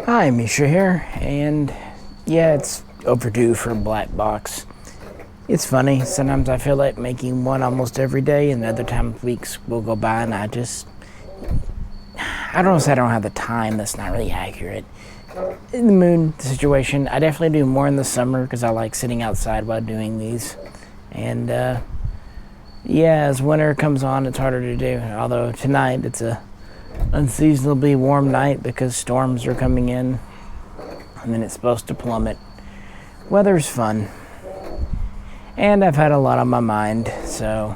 Hi, Misha here, and yeah, it's overdue for Blackbox. It's funny, sometimes I feel like making one almost every day, and other times weeks will go by and I don't say I don't have the time, that's not really accurate. In the mood, the situation, I definitely do more in the summer because I like sitting outside while doing these. And yeah, as winter comes on, it's harder to do, although tonight it's a unseasonably warm night because storms are coming in and then it's supposed to plummet. Weather's fun, and I've had a lot on my mind, so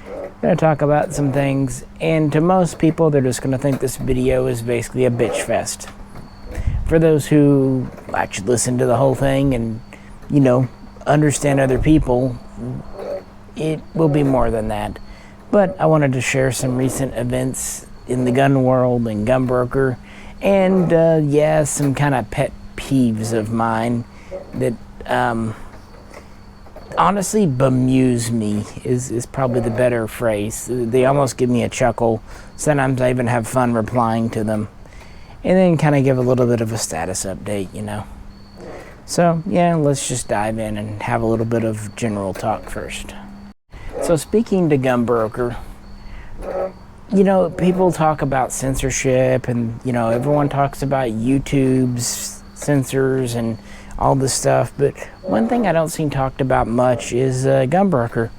I'm going to talk about some things, and to most people they're just going to think this video is basically a bitch fest. For those who actually listen to the whole thing and understand other people, it will be more than that. But I wanted to share some recent events in the gun world and Gunbroker, and some kind of pet peeves of mine that honestly bemuse me is probably the better phrase. They almost give me a chuckle. Sometimes I even have fun replying to them, and then kind of give a little bit of a status update, So yeah, let's just dive in and have a little bit of general talk first. So speaking to Gunbroker, people talk about censorship, and everyone talks about YouTube's censors and all this stuff, but one thing I don't see talked about much is Gunbroker.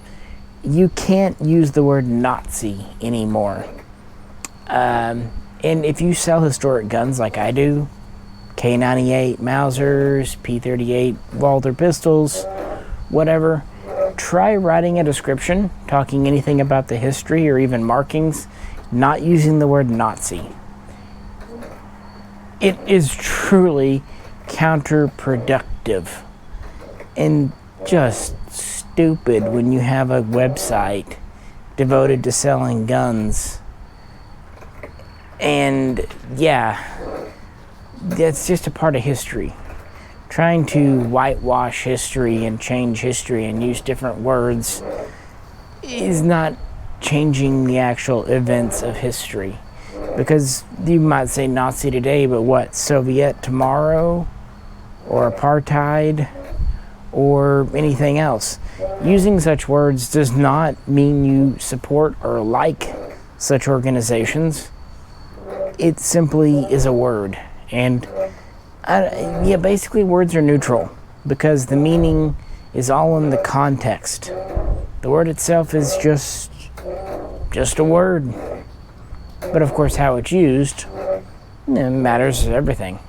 You can't use the word Nazi anymore. And if you sell historic guns like I do, K98 Mausers, P38 Walther pistols, whatever, try writing a description talking anything about the history or even markings, not using the word Nazi. It is truly counterproductive and just stupid when you have a website devoted to selling guns. And yeah, that's just a part of history. Trying to whitewash history and change history and use different words is not changing the actual events of history. Because you might say Nazi today, but what, Soviet tomorrow? Or apartheid? Or anything else? Using such words does not mean you support or like such organizations. It simply is a word. And basically words are neutral because the meaning is all in the context. The word itself is just a word. But of course how it's used matters everything.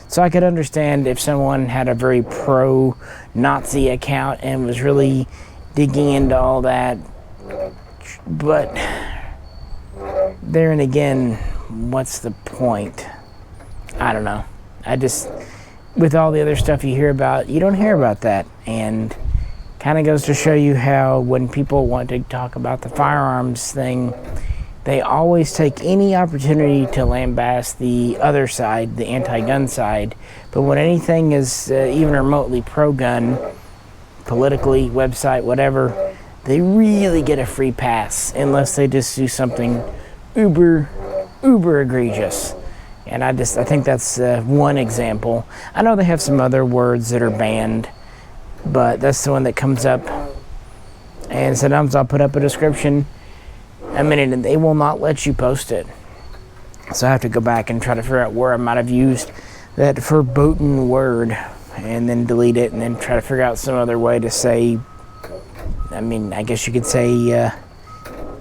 So I could understand if someone had a very pro-Nazi account and was really digging into all that. But there and again, what's the point? I don't know. With all the other stuff you hear about, you don't hear about that. And kind of goes to show you how when people want to talk about the firearms thing, they always take any opportunity to lambast the other side, the anti-gun side. But when anything is even remotely pro-gun, politically, website, whatever, they really get a free pass unless they just do something uber egregious. And I think that's one example. I know they have some other words that are banned, but that's the one that comes up. And sometimes I'll put up a description a minute and they will not let you post it. So I have to go back and try to figure out where I might have used that verboten word and then delete it and then try to figure out some other way to say, I guess you could say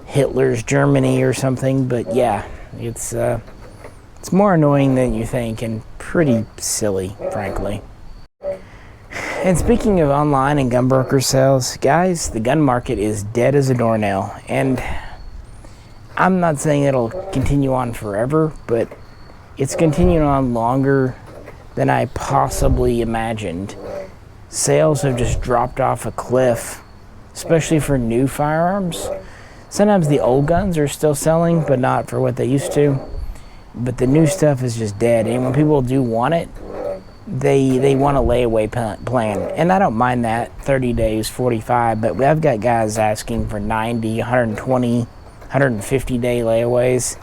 Hitler's Germany or something, but yeah, it's more annoying than you think and pretty silly, frankly. And speaking of online and Gunbroker sales, guys, the gun market is dead as a doornail. And I'm not saying it'll continue on forever, but it's continuing on longer than I possibly imagined. Sales have just dropped off a cliff, especially for new firearms. Sometimes the old guns are still selling, but not for what they used to. But the new stuff is just dead. And when people do want it, they want a layaway plan. And I don't mind that, 30 days, 45, but I've got guys asking for 90, 120, 150 day layaways.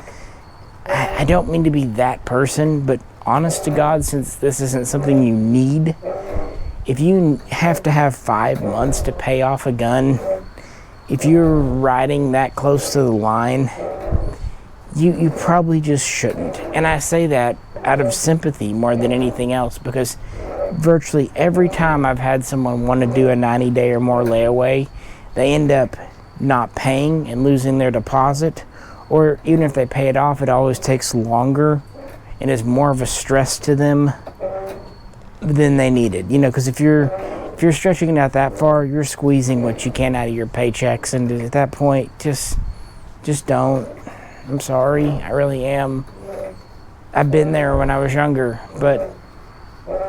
I don't mean to be that person, but honest to God, since this isn't something you need, if you have to have 5 months to pay off a gun, if you're riding that close to the line, you probably just shouldn't. And I say that out of sympathy more than anything else, because virtually every time I've had someone want to do a 90-day or more layaway, they end up not paying and losing their deposit, or even if they pay it off, it always takes longer and is more of a stress to them than they needed. Because if you're stretching it out that far, you're squeezing what you can out of your paychecks, and at that point, just don't. I'm sorry, I really am. I've been there when I was younger, but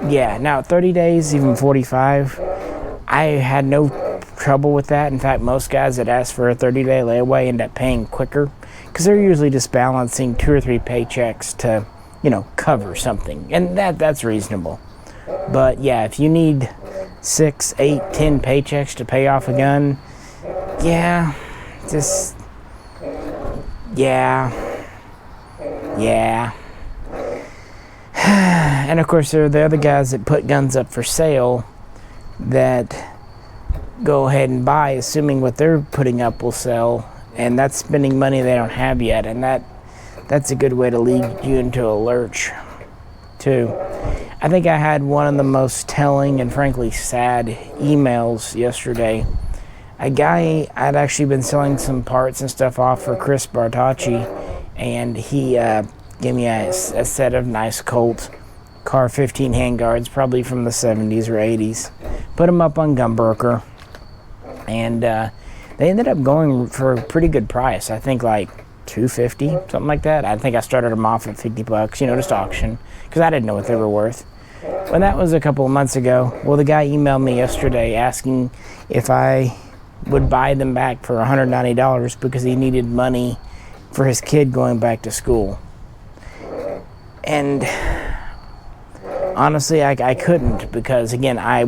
yeah, now 30 days, even 45, I had no trouble with that. In fact, most guys that ask for a 30-day layaway end up paying quicker, because they're usually just balancing 2 or 3 paychecks to, cover something, and that's reasonable. But yeah, if you need 6, 8, 10 paychecks to pay off a gun, yeah. And of course, there are the other guys that put guns up for sale that go ahead and buy, assuming what they're putting up will sell, and that's spending money they don't have yet, and that's a good way to lead you into a lurch, too. I think I had one of the most telling and frankly sad emails yesterday. A guy, I'd actually been selling some parts and stuff off for Chris Bartacci, and he gave me a set of nice Colt Car 15 handguards, probably from the 70s or 80s. Put them up on Gunbroker, and they ended up going for a pretty good price. I think like $250, something like that. I think I started them off at $50, just auction, because I didn't know what they were worth. When that was a couple of months ago, well, the guy emailed me yesterday asking if I would buy them back for $190 because he needed money for his kid going back to school. And honestly, I couldn't, because again, that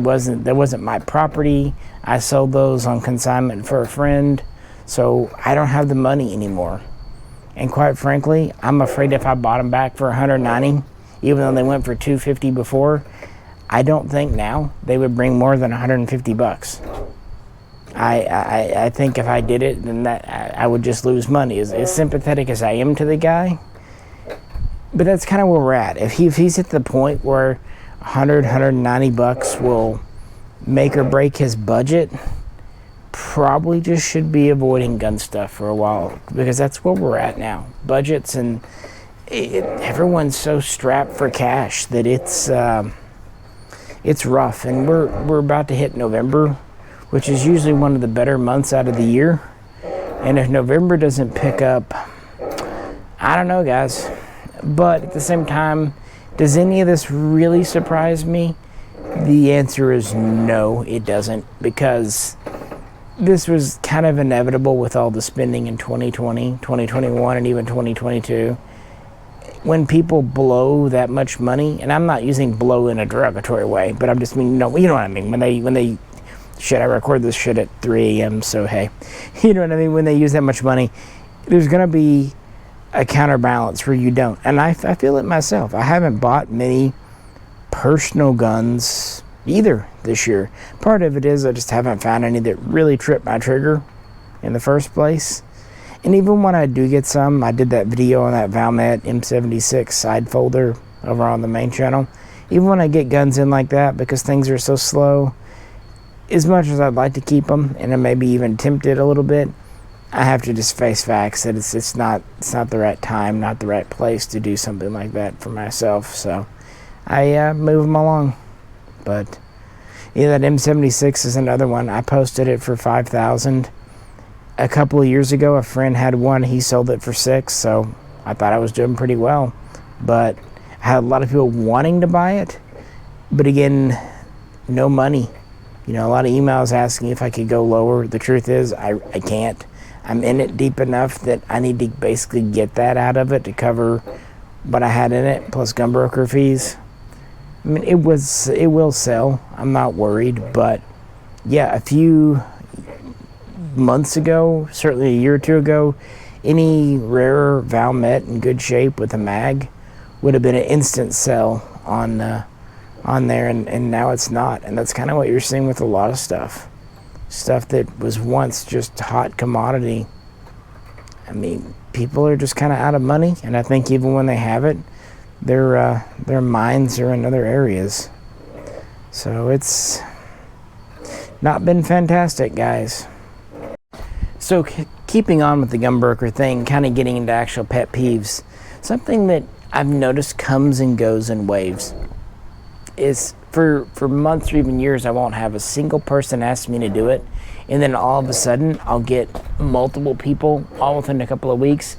wasn't my property. I sold those on consignment for a friend, so I don't have the money anymore. And quite frankly, I'm afraid if I bought them back for $190, even though they went for $250 before, I don't think now they would bring more than $150. I think if I did it, then I would just lose money. As sympathetic as I am to the guy, but that's kind of where we're at. If he's at the point where $190 will make or break his budget, probably just should be avoiding gun stuff for a while, because that's where we're at now. Budgets, and everyone's so strapped for cash that it's rough. And we're about to hit November, which is usually one of the better months out of the year. And if November doesn't pick up, I don't know, guys. But at the same time, does any of this really surprise me? The answer is no, it doesn't, because this was kind of inevitable with all the spending in 2020, 2021, and even 2022. When people blow that much money, and I'm not using blow in a derogatory way, but I'm just mean, you know what I mean, when they shit, I record this shit at 3 a.m., so hey, you know what I mean, when they use that much money, there's going to be a counterbalance where you don't. And I feel it myself. I haven't bought many personal guns either this year. Part of it is I just haven't found any that really trip my trigger in the first place. And even when I do get some, I did that video on that Valmet M76 side folder over on the main channel. Even when I get guns in like that, because things are so slow, as much as I'd like to keep them, and I maybe even tempted a little bit, I have to just face facts that it's not the right time, not the right place to do something like that for myself. So I move them along. But yeah, that M76 is another one. I posted it for $5,000. A couple of years ago, a friend had one. He sold it for $6,000, so I thought I was doing pretty well. But I had a lot of people wanting to buy it. But again, no money. You know, a lot of emails asking if I could go lower. The truth is, I can't. I'm in it deep enough that I need to basically get that out of it to cover what I had in it, plus Gunbroker fees. I mean, it will sell. I'm not worried. But yeah, a few months ago, certainly a year or two ago, any rarer Valmet in good shape with a mag would have been an instant sell on there, and now it's not. And that's kind of what you're seeing with a lot of stuff that was once just hot commodity. I mean, people are just kind of out of money, and I think even when they have it, their minds are in other areas. So it's not been fantastic, guys. So keeping on with the Gunbroker thing, kind of getting into actual pet peeves, something that I've noticed comes and goes in waves is for months or even years, I won't have a single person ask me to do it, and then all of a sudden I'll get multiple people all within a couple of weeks.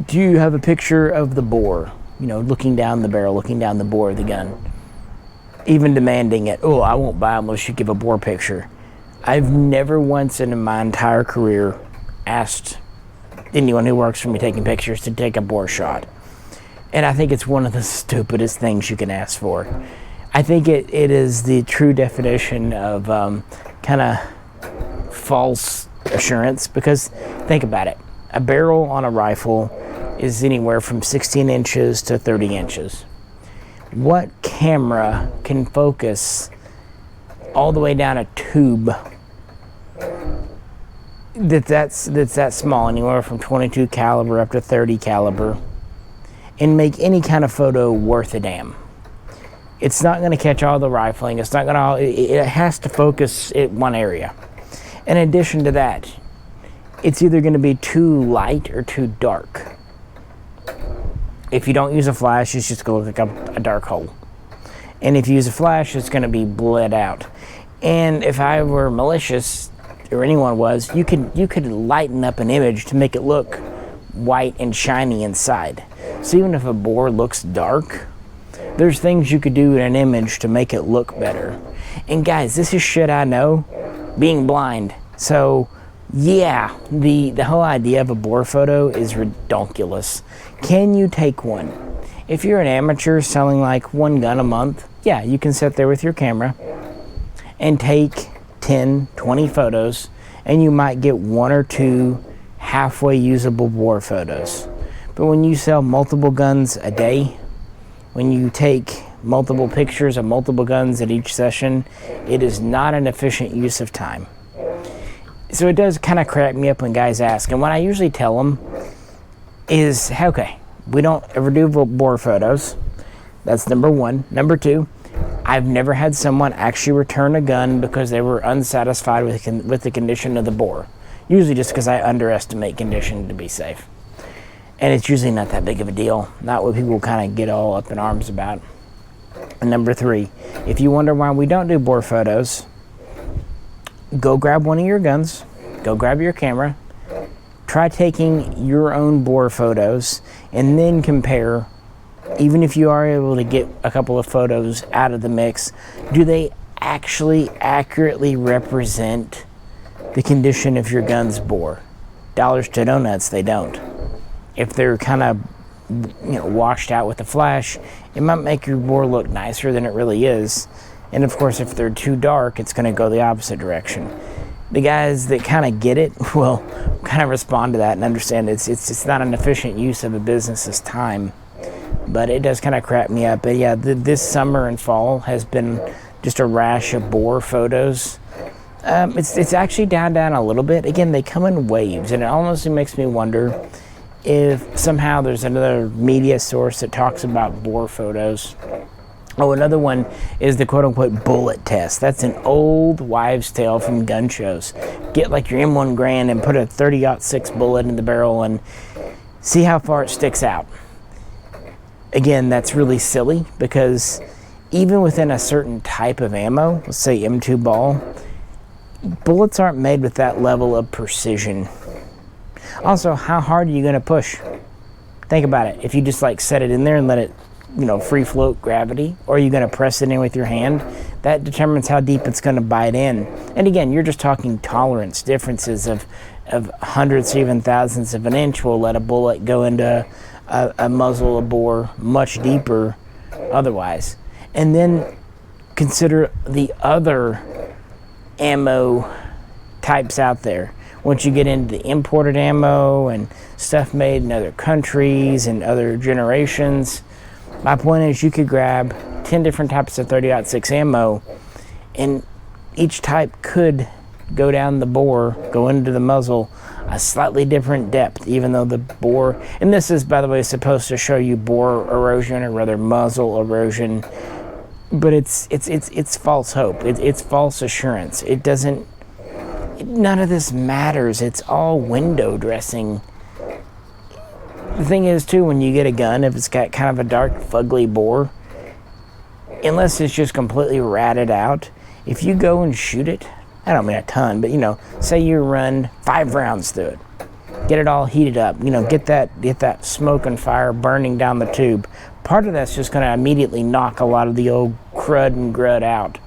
Do you have a picture of the bore? You know, looking down the barrel, looking down the bore of the gun, even demanding it. Oh, I won't buy them unless you give a bore picture. I've never once in my entire career asked anyone who works for me taking pictures to take a bore shot. And I think it's one of the stupidest things you can ask for. I think it is the true definition of kind of false assurance, because think about it. A barrel on a rifle is anywhere from 16 inches to 30 inches. What camera can focus all the way down a tube that's that small, anywhere from 22 caliber up to 30 caliber, and make any kind of photo worth a damn? It's not going to catch all the rifling. It's not going to. It has to focus at one area. In addition to that, it's either going to be too light or too dark. If you don't use a flash, it's just going to look like a dark hole. And if you use a flash, it's going to be bled out. And if I were malicious, or anyone was, you could lighten up an image to make it look white and shiny inside. So even if a bore looks dark, there's things you could do in an image to make it look better. And guys, this is shit I know, being blind. So yeah, the whole idea of a bore photo is ridiculous. Can you take one? If you're an amateur selling like one gun a month, yeah, you can sit there with your camera and take 10, 20 photos, and you might get one or two halfway usable bore photos. But when you sell multiple guns a day, when you take multiple pictures of multiple guns at each session, it is not an efficient use of time. So it does kind of crack me up when guys ask, and what I usually tell them is, okay, we don't ever do bore photos. That's number one. Number two, I've never had someone actually return a gun because they were unsatisfied with the condition of the bore. Usually just because I underestimate condition to be safe. And it's usually not that big of a deal. Not what people kind of get all up in arms about. And number three, if you wonder why we don't do bore photos, go grab one of your guns, go grab your camera, try taking your own bore photos, and then compare. Even if you are able to get a couple of photos out of the mix, do they actually accurately represent the condition of your gun's bore? Dollars to donuts, they don't. If they're kind of, washed out with the flash, it might make your bore look nicer than it really is. And of course, if they're too dark, it's going to go the opposite direction. The guys that kind of get it will kind of respond to that and understand it's not an efficient use of a business's time. But it does kind of crap me up. But yeah, this summer and fall has been just a rash of bore photos. It's actually down a little bit. Again, they come in waves, and it almost makes me wonder if somehow there's another media source that talks about bore photos. Oh, another one is the quote-unquote bullet test. That's an old wives' tale from gun shows. Get like your M1 Garand and put a 30-06 bullet in the barrel and see how far it sticks out. Again, that's really silly, because even within a certain type of ammo, let's say M2 ball, bullets aren't made with that level of precision. Also, how hard are you going to push? Think about it. If you just set it in there and let it, free float gravity, or are you going to press it in with your hand? That determines how deep it's going to bite in. And again, you're just talking tolerance differences of hundredths or even thousandths of an inch will let a bullet go into a muzzle of bore much deeper otherwise. And then consider the other ammo types out there. Once you get into the imported ammo and stuff made in other countries and other generations, My point is, you could grab 10 different types of 30-06 ammo, and each type could go down the bore, go into the muzzle, a slightly different depth, even though the bore, and this is, by the way, supposed to show you bore erosion, or rather muzzle erosion, but it's false hope. It's false assurance. It doesn't, none of this matters. It's all window dressing. The thing is, too, when you get a gun, if it's got kind of a dark, fugly bore, unless it's just completely ratted out, if you go and shoot it, I don't mean a ton, but, you know, say you run 5 rounds through it, get it all heated up, you know, get that smoke and fire burning down the tube. Part of that's just going to immediately knock a lot of the old crud and grud out.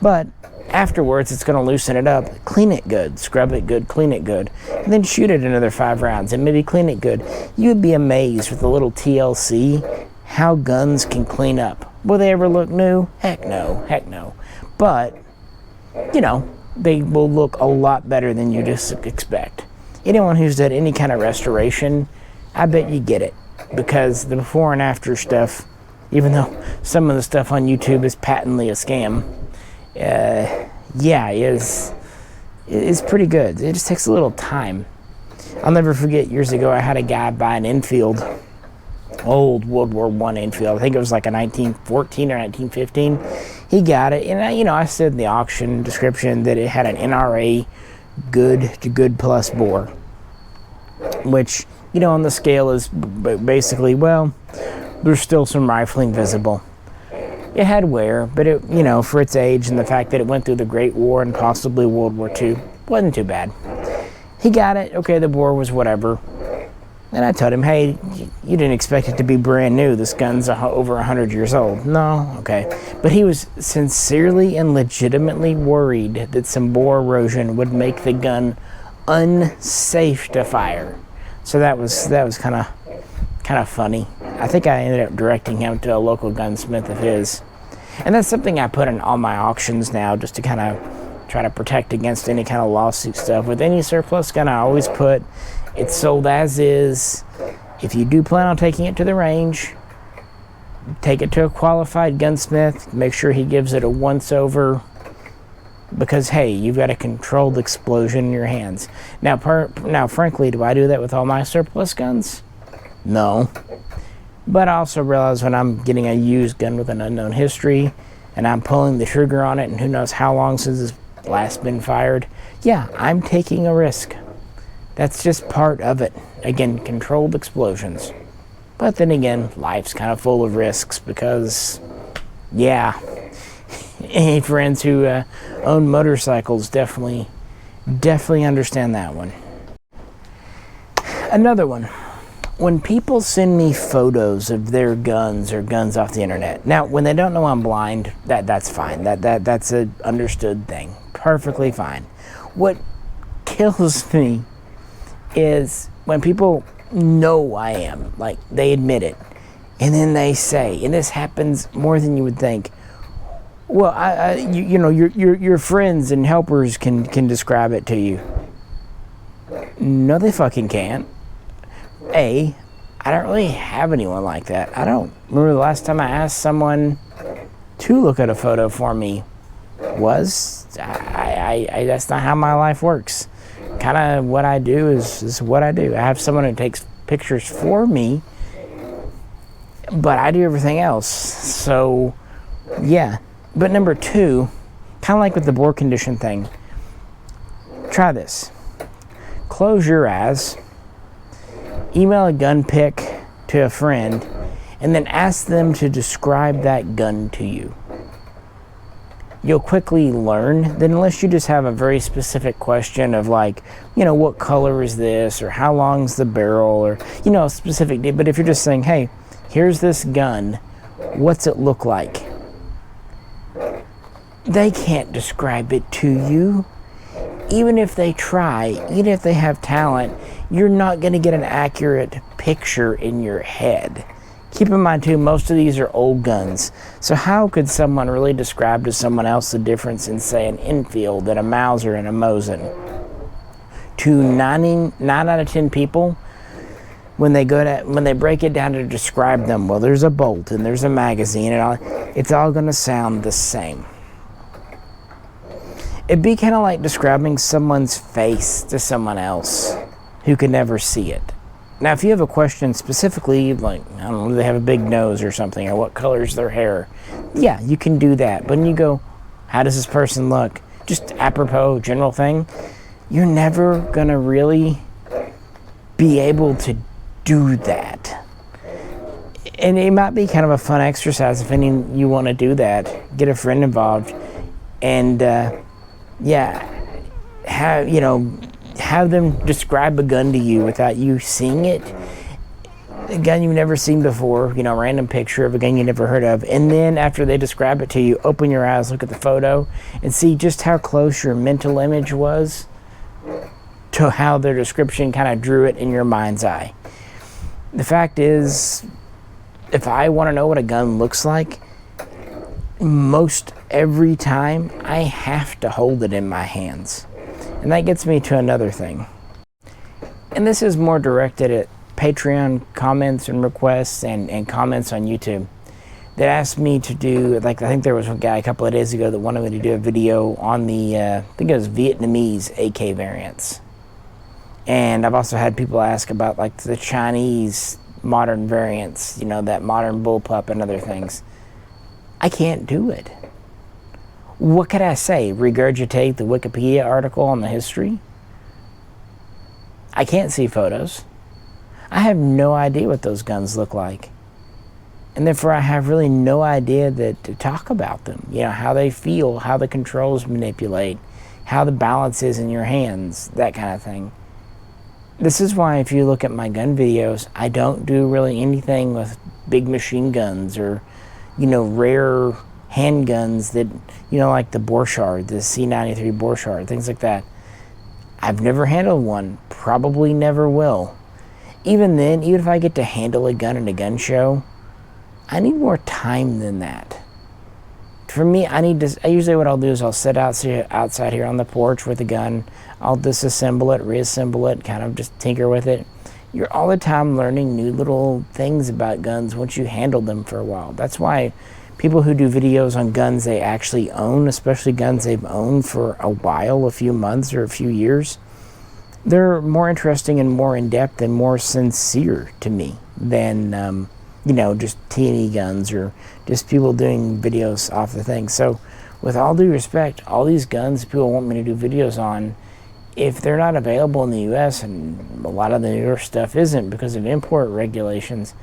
But afterwards, it's going to loosen it up, clean it good, scrub it good, clean it good, and then shoot it another 5 rounds and maybe clean it good. You'd be amazed with a little TLC how guns can clean up. Will they ever look new? Heck no, heck no. But, you know, they will look a lot better than you just expect. Anyone who's done any kind of restoration, I bet you get it. Because the before and after stuff, even though some of the stuff on YouTube is patently a scam, is pretty good. It just takes a little time. I'll never forget, years ago I had a guy buy an Enfield, old World War I Enfield. I think it was like a 1914 or 1915. He got it, and I said in the auction description that it had an NRA good to good plus bore, which, you know, on the scale is basically, well, there's still some rifling visible. It had wear, but it, you know, for its age and the fact that it went through the Great War and possibly World War II, wasn't too bad. He got it. Okay, the bore was whatever. And I told him, hey, you didn't expect it to be brand new. This gun's over 100 years old. No, okay. But he was sincerely and legitimately worried that some bore erosion would make the gun unsafe to fire. So that was kind of funny. I think I ended up directing him to a local gunsmith of his. And that's something I put in all my auctions now, just to kind of try to protect against any kind of lawsuit stuff. With any surplus gun, I always put, it's sold as is. If you do plan on taking it to the range, take it to a qualified gunsmith. Make sure he gives it a once-over. Because, hey, you've got a controlled explosion in your hands. Now, frankly, do I do that with all my surplus guns? No. But I also realize when I'm getting a used gun with an unknown history, and I'm pulling the trigger on it, and who knows how long since it's last been fired, yeah, I'm taking a risk. That's just part of it. Again, controlled explosions. But then again, life's kind of full of risks because, yeah, any friends who own motorcycles definitely understand that one. Another one. When people send me photos of their guns or guns off the internet, now when they don't know I'm blind, that's fine. That's an understood thing. Perfectly fine. What kills me is when people know I am, like they admit it, and then they say, and this happens more than you would think, well, your friends and helpers can describe it to you. No, they fucking can't. I don't really have anyone like that. I don't remember the last time I asked someone to look at a photo for me. That's not how my life works. Kind of what I do is what I do. I have someone who takes pictures for me, but I do everything else. So, yeah. But number 2, kind of like with the bore condition thing, try this. Close your eyes, email a gun pic to a friend, and then ask them to describe that gun to you. You'll quickly learn that unless you just have a very specific question of like, what color is this, or how long's the barrel, or, a specific, but if you're just saying, hey, here's this gun, what's it look like? They can't describe it to you. Even if they try, even if they have talent, you're not going to get an accurate picture in your head. Keep in mind, too, most of these are old guns. So how could someone really describe to someone else the difference in, say, an Enfield and a Mauser and a Mosin? To 9 out of 10 people, when they break it down to describe them, well, there's a bolt and there's a magazine and all, it's all going to sound the same. It'd be kind of like describing someone's face to someone else who could never see it. Now, if you have a question specifically, like, I don't know, do they have a big nose or something, or what color's their hair? Yeah, you can do that. But when you go, how does this person look? Just apropos, general thing, you're never going to really be able to do that. And it might be kind of a fun exercise if any of you want to do that. Get a friend involved and, have them describe a gun to you without you seeing it. A gun you've never seen before, random picture of a gun you never heard of. And then after they describe it to you, open your eyes, look at the photo, and see just how close your mental image was to how their description kind of drew it in your mind's eye. The fact is, if I want to know what a gun looks like, most every time I have to hold it in my hands. And that gets me to another thing. And this is more directed at Patreon comments and requests and comments on YouTube that asked me to do, like, I think there was a guy a couple of days ago that wanted me to do a video on the, I think it was Vietnamese AK variants. And I've also had people ask about, like, the Chinese modern variants, that modern bullpup and other things. I can't do it. What could I say? Regurgitate the Wikipedia article on the history? I can't see photos. I have no idea what those guns look like. And therefore I have really no idea to talk about them. How they feel, how the controls manipulate, how the balance is in your hands, that kind of thing. This is why if you look at my gun videos, I don't do really anything with big machine guns or, rare handguns that, like the Borchardt, the C93 Borchardt, things like that. I've never handled one, probably never will. Even then, even if I get to handle a gun in a gun show, I need more time than that. For me, usually what I'll do is I'll sit outside here on the porch with a gun, I'll disassemble it, reassemble it, kind of just tinker with it. You're all the time learning new little things about guns once you handle them for a while. That's why people who do videos on guns they actually own, especially guns they've owned for a while, a few months or a few years, they're more interesting and more in-depth and more sincere to me than, just T&E guns or just people doing videos off the thing. So with all due respect, all these guns people want me to do videos on, if they're not available in the US, and a lot of the newer stuff isn't because of import regulations,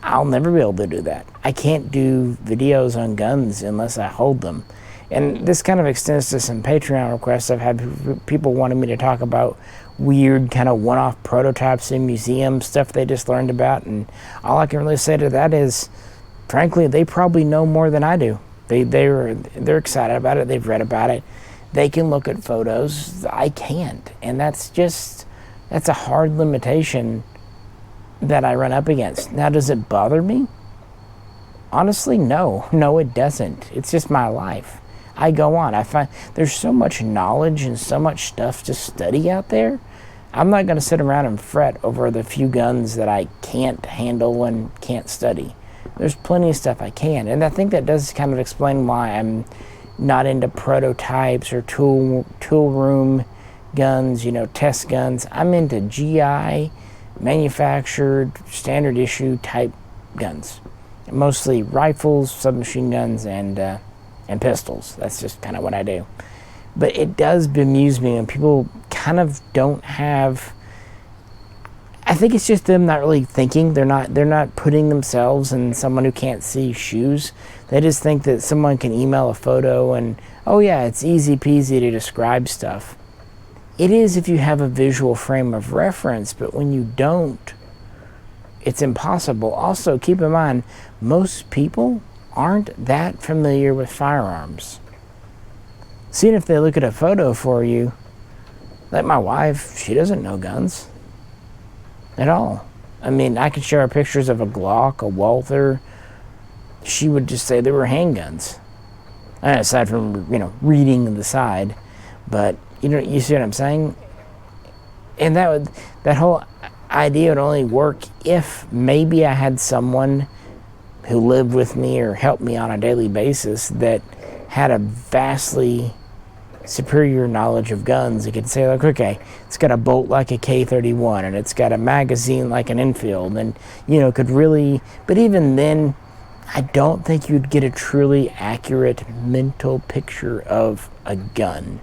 I'll never be able to do that. I can't do videos on guns unless I hold them. And this kind of extends to some Patreon requests. I've had people wanting me to talk about weird kind of one-off prototypes in museums, stuff they just learned about. And all I can really say to that is, frankly, they probably know more than I do. They're excited about it. They've read about it. They can look at photos. I can't. And that's a hard limitation that I run up against. Now, does it bother me? Honestly, no. No, it doesn't. It's just my life. I go on. I find there's so much knowledge and so much stuff to study out there. I'm not going to sit around and fret over the few guns that I can't handle and can't study. There's plenty of stuff I can. And I think that does kind of explain why I'm not into prototypes or tool room guns, test guns. I'm into GI, manufactured, standard issue type guns. Mostly rifles, submachine guns, and pistols. That's just kind of what I do. But it does bemuse me when people kind of don't have, I think it's just them not really thinking. They're not putting themselves in someone who can't see shoes. They just think that someone can email a photo and, oh yeah, it's easy peasy to describe stuff. It is if you have a visual frame of reference, but when you don't, it's impossible. Also, keep in mind, most people aren't that familiar with firearms. Seeing if they look at a photo for you, like my wife, she doesn't know guns at all. I mean, I could show her pictures of a Glock, a Walther. She would just say they were handguns. Aside from, reading the side. But, you see what I'm saying? And that whole, idea would only work if maybe I had someone who lived with me or helped me on a daily basis that had a vastly superior knowledge of guns. It could say, like, okay, it's got a bolt like a K-31 and it's got a magazine like an Enfield, and could really, but even then I don't think you'd get a truly accurate mental picture of a gun,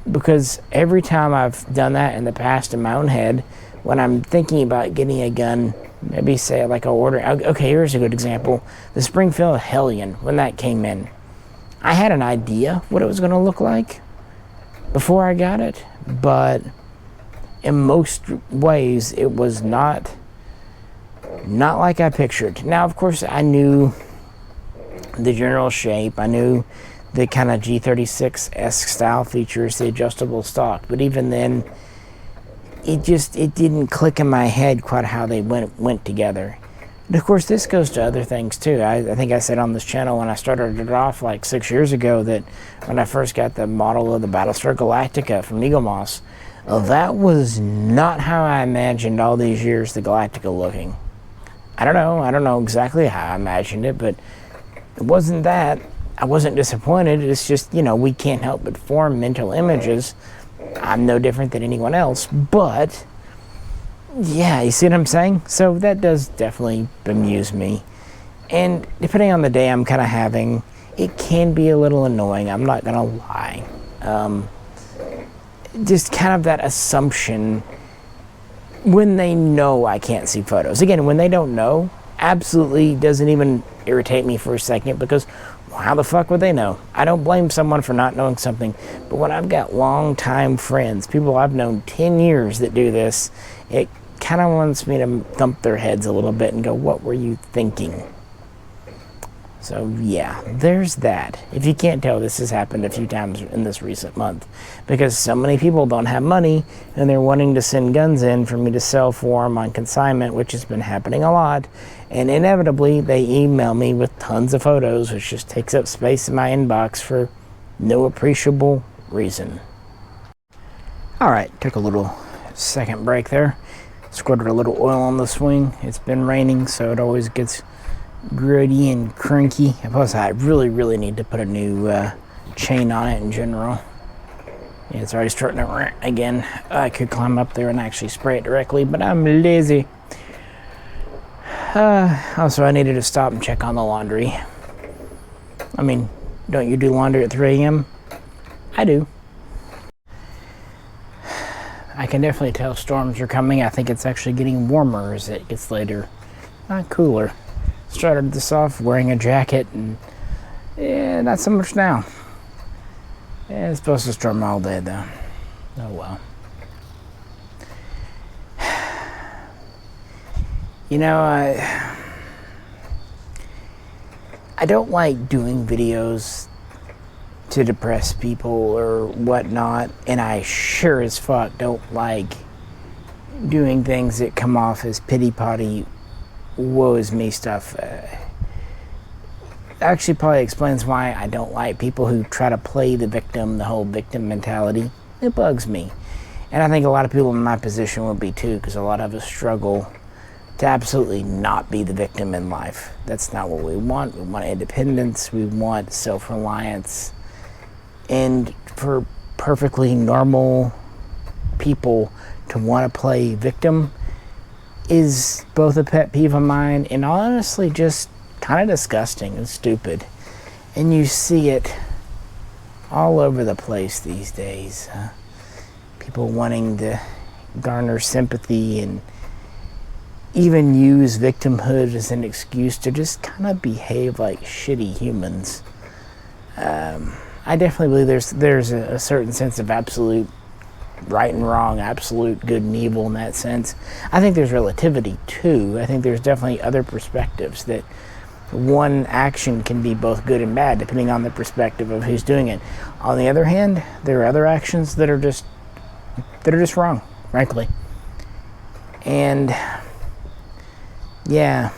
because every time I've done that in the past in my own head, when I'm thinking about getting a gun, maybe say like a order, okay, here's a good example, the Springfield Hellion, when that came in, I had an idea what it was going to look like before I got it, but in most ways it was not like I pictured. Now, of course, I knew the general shape, I knew the kind of G36-esque style features, the adjustable stock, but even then, it didn't click in my head quite how they went together. And of course, this goes to other things too. I think I said on this channel when I started it off like 6 years ago that when I first got the model of the Battlestar Galactica from Eagle Moss, that was not how I imagined all these years the Galactica looking. I don't know exactly how I imagined it, but it wasn't that. I wasn't disappointed. It's just, we can't help but form mental images. I'm no different than anyone else, but yeah, you see what I'm saying? So that does definitely amuse me. And depending on the day I'm kind of having, it can be a little annoying, I'm not going to lie. Just kind of that assumption when they know I can't see photos. Again, when they don't know, absolutely doesn't even irritate me for a second, because how the fuck would they know? I don't blame someone for not knowing something, but when I've got long-time friends, people I've known 10 years that do this, it kind of wants me to thump their heads a little bit and go, what were you thinking? So yeah, there's that. If you can't tell, this has happened a few times in this recent month, because so many people don't have money and they're wanting to send guns in for me to sell for them on consignment, which has been happening a lot, and inevitably they email me with tons of photos, which just takes up space in my inbox for no appreciable reason. Alright, took a little second break there. Squirted a little oil on the swing. It's been raining, so it always gets gritty and cranky. Plus, I really need to put a new chain on it in general. Yeah, it's already starting to rant again. I could climb up there and actually spray it directly, but I'm lazy. Also, I needed to stop and check on the laundry. I mean, don't you do laundry at 3 a.m.? I do. I can definitely tell storms are coming. I think it's actually getting warmer as it gets later, not cooler. Started this off wearing a jacket, and yeah, not so much now. Yeah, it's supposed to storm all day though. Oh well. I don't like doing videos to depress people or whatnot, and I sure as fuck don't like doing things that come off as pity-potty, woe is me stuff. Actually probably explains why I don't like people who try to play the victim, the whole victim mentality. It bugs me. And I think a lot of people in my position would be too, because a lot of us struggle to absolutely not be the victim in life. That's not what we want. We want independence, we want self-reliance. And for perfectly normal people to want to play victim is both a pet peeve of mine and honestly just kind of disgusting and stupid. And you see it all over the place these days. People wanting to garner sympathy and even use victimhood as an excuse to just kind of behave like shitty humans. I definitely believe there's a certain sense of absolute right and wrong, absolute good and evil in that sense. I think there's relativity too. I think there's definitely other perspectives, that one action can be both good and bad depending on the perspective of who's doing it. On the other hand, there are other actions that are just wrong, frankly. And yeah,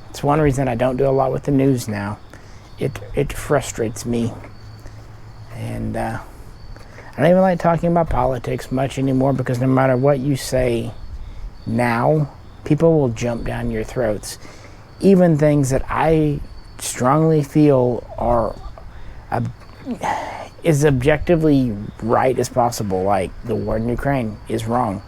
it's one reason I don't do a lot with the news now. It frustrates me. And I don't even like talking about politics much anymore, because no matter what you say, now, people will jump down your throats. Even things that I strongly feel are as objectively right as possible, like the war in Ukraine is wrong.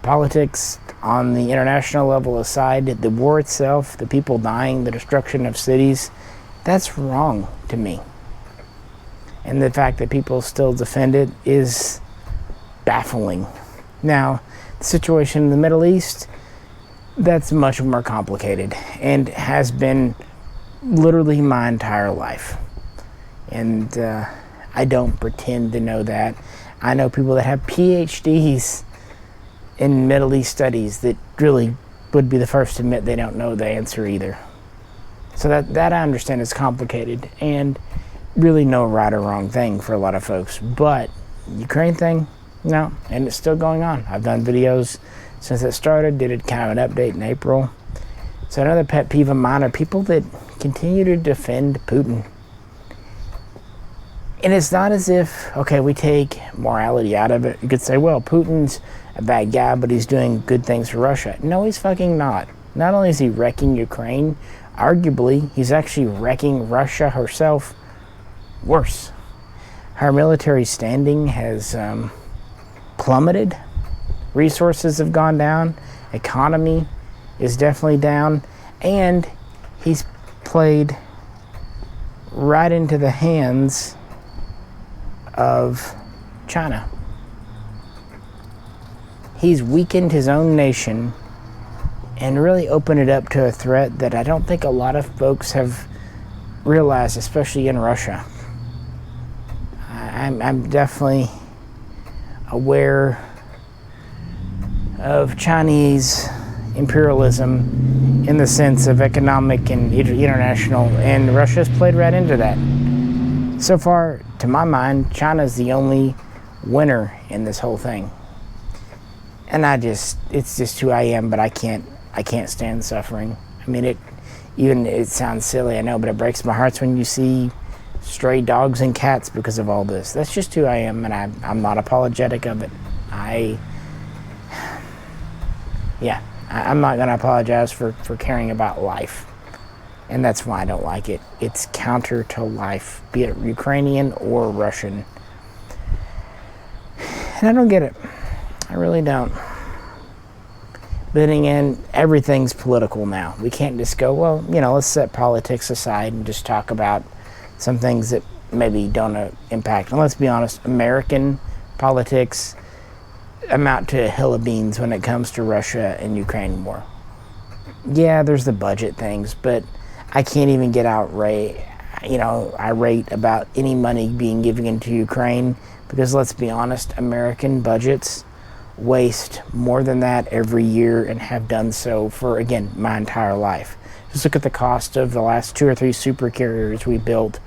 Politics on the international level aside, the war itself, the people dying, the destruction of cities, that's wrong to me. And the fact that people still defend it is baffling. Now, the situation in the Middle East, that's much more complicated and has been literally my entire life. And I don't pretend to know that. I know people that have PhDs in Middle East studies that really would be the first to admit they don't know the answer either. So that I understand is complicated and really no right or wrong thing for a lot of folks. But Ukraine thing, no, and it's still going on. I've done videos since it started, did it kind of an update in April. So another pet peeve of mine are people that continue to defend Putin. And it's not as if, okay, we take morality out of it. You could say, well, Putin's a bad guy, but he's doing good things for Russia. No, he's fucking not. Not only is he wrecking Ukraine, arguably, he's actually wrecking Russia herself worse. Her military standing has plummeted. Resources have gone down. Economy is definitely down. And he's played right into the hands of China. He's weakened his own nation and really opened it up to a threat that I don't think a lot of folks have realized, especially in Russia. I'm definitely aware of Chinese imperialism in the sense of economic and international, and Russia's played right into that. So far, to my mind, China's the only winner in this whole thing. And it's just who I am, but I can't stand suffering. I mean, it sounds silly, I know, but it breaks my heart when you see stray dogs and cats because of all this. That's just who I am, and I'm not apologetic of it. I'm not going to apologize for caring about life. And that's why I don't like it. It's counter to life, be it Ukrainian or Russian. And I don't get it. I really don't. But then again, everything's political now. We can't just go, well, let's set politics aside and just talk about some things that maybe don't impact. And let's be honest, American politics amount to a hill of beans when it comes to Russia and Ukraine war. Yeah, there's the budget things, but I can't even get irate about any money being given into Ukraine, because let's be honest, American budgets waste more than that every year and have done so for, again, my entire life. Just look at the cost of the last 2 or 3 super carriers we built,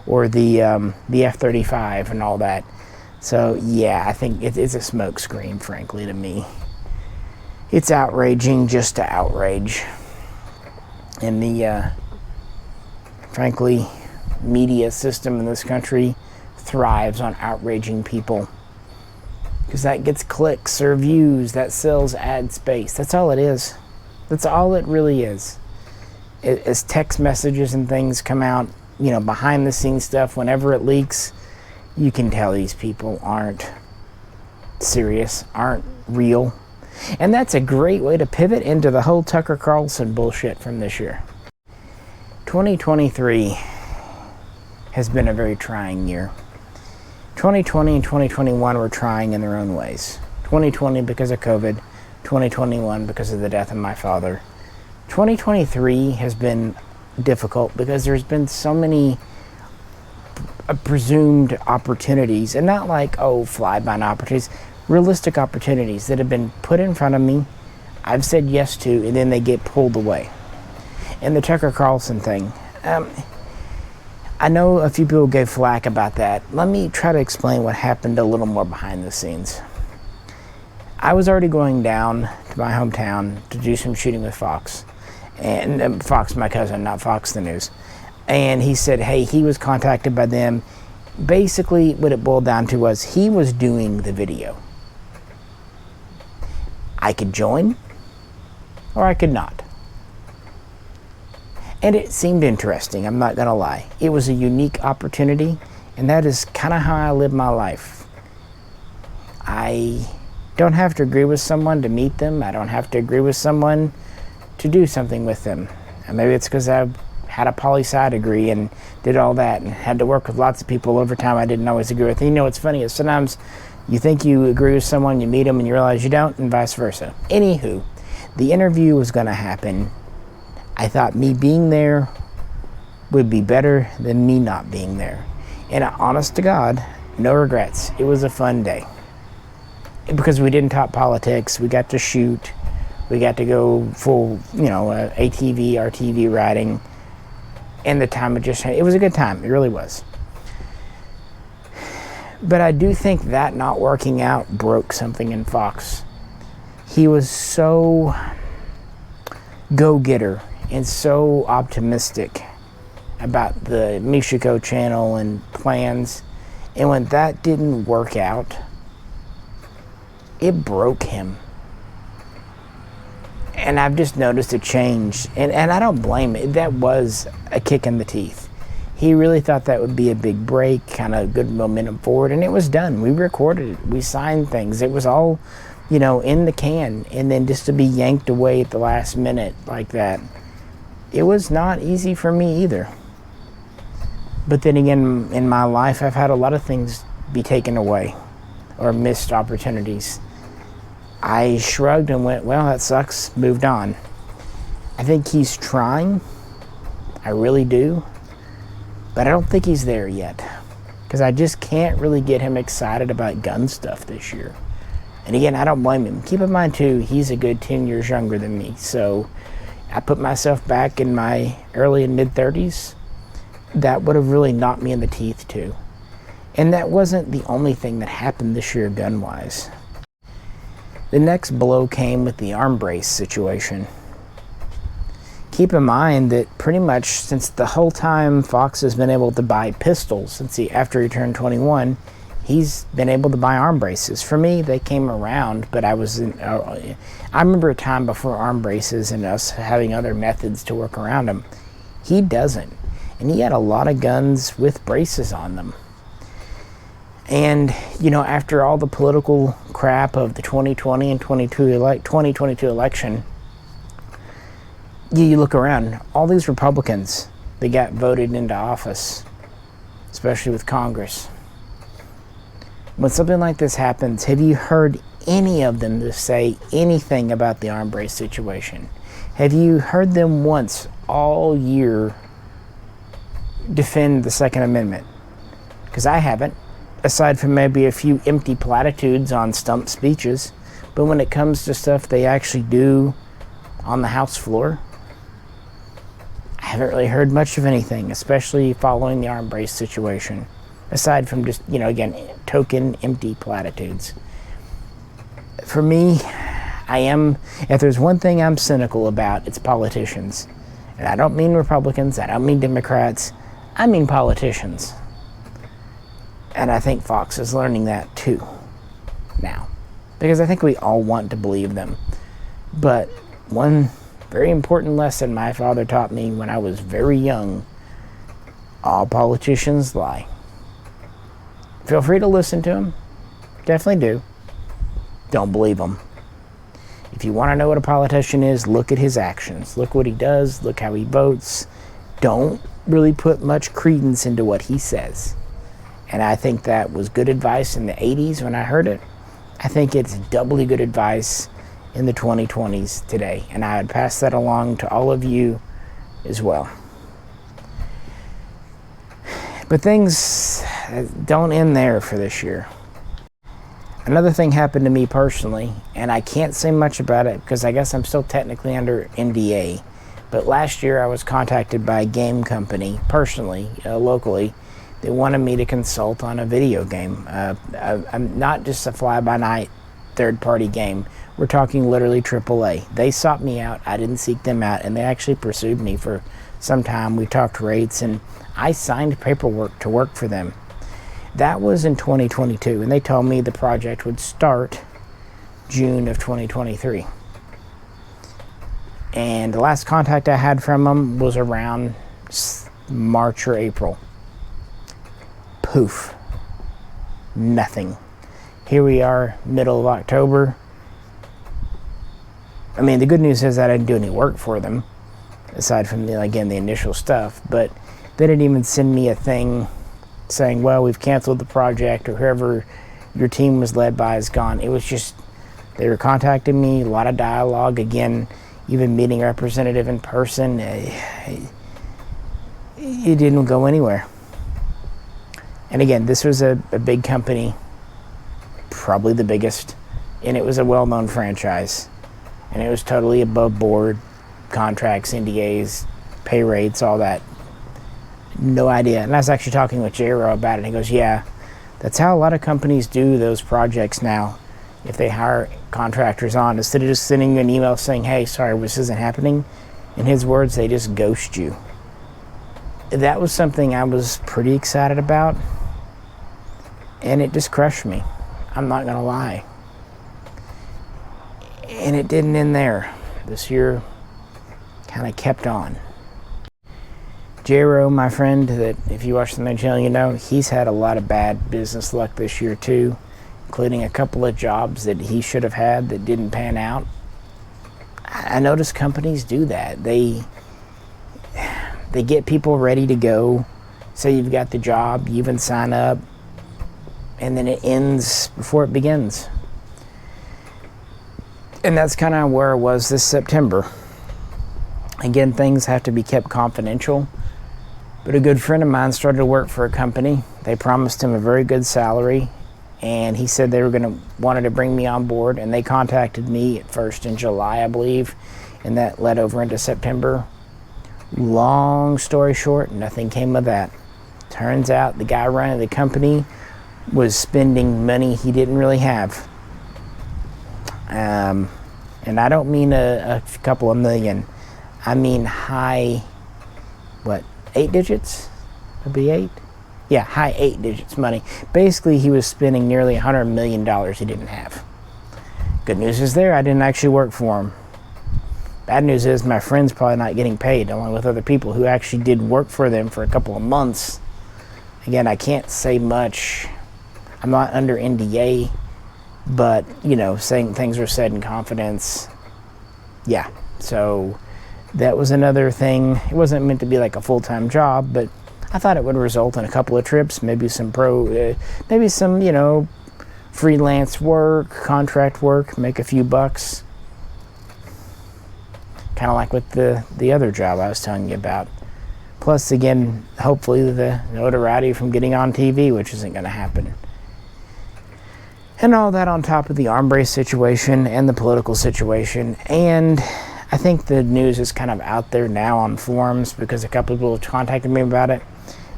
or the F-35 and all that. So yeah, I think it's a smokescreen, frankly, to me. It's outraging just to outrage. And the frankly, media system in this country thrives on outraging people, because that gets clicks or views, that sells ad space. That's all it is. That's all it really is. As text messages and things come out, behind the scenes stuff, whenever it leaks, you can tell these people aren't serious, aren't real. And that's a great way to pivot into the whole Tucker Carlson bullshit from this year. 2023 has been a very trying year. 2020 and 2021 were trying in their own ways. 2020 because of COVID, 2021 because of the death of my father. 2023 has been difficult because there's been so many presumed opportunities, and not like, fly-by opportunities, realistic opportunities that have been put in front of me, I've said yes to, and then they get pulled away. And the Tucker Carlson thing, I know a few people gave flack about that. Let me try to explain what happened a little more behind the scenes. I was already going down to my hometown to do some shooting with Fox. And Fox, my cousin, not Fox the News. And he said, hey, he was contacted by them. Basically, what it boiled down to was he was doing the video. I could join or I could not. And it seemed interesting, I'm not gonna lie. It was a unique opportunity, and that is kind of how I live my life. I don't have to agree with someone to meet them. I don't have to agree with someone to do something with them. And maybe it's because I had a poli-sci degree and did all that and had to work with lots of people over time I didn't always agree with. And you know what's funny is sometimes you think you agree with someone, you meet them, and you realize you don't, and vice versa. Anywho, the interview was going to happen. I thought me being there would be better than me not being there. And honest to God, no regrets. It was a fun day. Because we didn't talk politics, we got to shoot, we got to go full, ATV, RTV riding, and the time it was a good time, it really was. But I do think that not working out broke something in Fox. He was so go-getter and so optimistic about the Mishaco channel and plans, and when that didn't work out, it broke him. And I've just noticed a change, and I don't blame it. That was a kick in the teeth. He really thought that would be a big break, kind of good momentum forward, and it was done. We recorded it, we signed things, it was all in the can, and then just to be yanked away at the last minute like that, it was not easy for me either. But then again, in my life, I've had a lot of things be taken away or missed opportunities. I shrugged and went, well, that sucks, moved on. I think he's trying. I really do. But I don't think he's there yet. Because I just can't really get him excited about gun stuff this year. And again, I don't blame him. Keep in mind, too, he's a good 10 years younger than me. So I put myself back in my early and mid-30s. That would have really knocked me in the teeth, too. And that wasn't the only thing that happened this year gun-wise. The next blow came with the arm brace situation. Keep in mind that pretty much since the whole time Fox has been able to buy pistols, after he turned 21, he's been able to buy arm braces. For me, they came around, but I remember a time before arm braces and us having other methods to work around them. He doesn't. And he had a lot of guns with braces on them. And, after all the political crap of the 2020 and 2022 election, you look around, all these Republicans that got voted into office, especially with Congress. When something like this happens, have you heard any of them to say anything about the arm brace situation? Have you heard them once all year defend the Second Amendment? Because I haven't. Aside from maybe a few empty platitudes on stump speeches. But when it comes to stuff they actually do on the House floor, I haven't really heard much of anything, especially following the arm brace situation. Aside from just, again, token empty platitudes. For me, if there's one thing I'm cynical about, it's politicians. And I don't mean Republicans, I don't mean Democrats, I mean politicians. And I think Fox is learning that too now. Because I think we all want to believe them. But one very important lesson my father taught me when I was very young, all politicians lie. Feel free to listen to them. Definitely do. Don't believe them. If you want to know what a politician is, look at his actions. Look what he does. Look how he votes. Don't really put much credence into what he says. And I think that was good advice in the 80s when I heard it. I think it's doubly good advice in the 2020s today. And I would pass that along to all of you as well. But things don't end there for this year. Another thing happened to me personally, and I can't say much about it because I guess I'm still technically under NDA. But last year I was contacted by a game company, personally, locally. They wanted me to consult on a video game. I'm not just a fly-by-night third-party game. We're talking literally AAA. They sought me out. I didn't seek them out, and they actually pursued me for some time. We talked rates, and I signed paperwork to work for them. That was in 2022, and they told me the project would start June of 2023. And the last contact I had from him was around March or April. Poof. Nothing. Here we are, middle of October. I mean, the good news is that I didn't do any work for them, aside from, the initial stuff. But they didn't even send me a thing saying, well, we've canceled the project, or whoever your team was led by is gone. It was just, they were contacting me, a lot of dialogue, again, even meeting a representative in person. It didn't go anywhere. And again, this was a big company, probably the biggest, and it was a well-known franchise. And it was totally above board, contracts, NDAs, pay rates, all that. No idea. And I was actually talking with J-Ro about it. He goes, yeah, that's how a lot of companies do those projects now. If they hire contractors on, instead of just sending you an email saying, hey, sorry, this isn't happening, in his words, they just ghost you. That was something I was pretty excited about, and it just crushed me. I'm not going to lie. And it didn't end there. This year kind of kept on. J-Ro, my friend, that if you watch the main channel, you know, he's had a lot of bad business luck this year too, including a couple of jobs that he should have had that didn't pan out. I notice companies do that. They get people ready to go. Say you've got the job, you even sign up, and then it ends before it begins. And that's kind of where it was this September. Again, things have to be kept confidential. But a good friend of mine started to work for a company. They promised him a very good salary, and he said they were wanted to bring me on board, and they contacted me at first in July, I believe, and that led over into September. Long story short, nothing came of that. Turns out the guy running the company was spending money he didn't really have. And I don't mean a couple of million. I mean high, 8 digits? Would be 8? Yeah, high 8 digits money. Basically, he was spending nearly $100 million he didn't have. Good news is I didn't actually work for him. Bad news is my friend's probably not getting paid, along with other people who actually did work for them for a couple of months. Again, I can't say much. I'm not under NDA, but, saying things were said in confidence. Yeah, so that was another thing. It wasn't meant to be like a full-time job, but I thought it would result in a couple of trips, maybe some freelance work, contract work, make a few bucks. Kind of like with the other job I was telling you about. Plus, again, hopefully the notoriety from getting on TV, which isn't going to happen. And all that on top of the arm brace situation and the political situation. And I think the news is kind of out there now on forums because a couple of people have contacted me about it.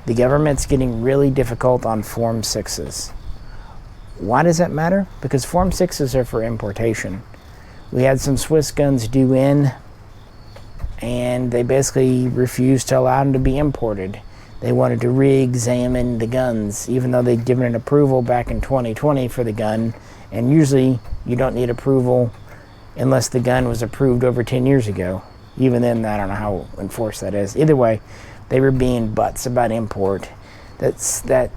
The government's getting really difficult on Form 6s. Why does that matter? Because Form 6s are for importation. We had some Swiss guns due in, and they basically refused to allow them to be imported. They wanted to re-examine the guns, even though they'd given an approval back in 2020 for the gun. And usually you don't need approval unless the gun was approved over 10 years ago. Even then, I don't know how enforced that is. Either way, they were being butts about import. That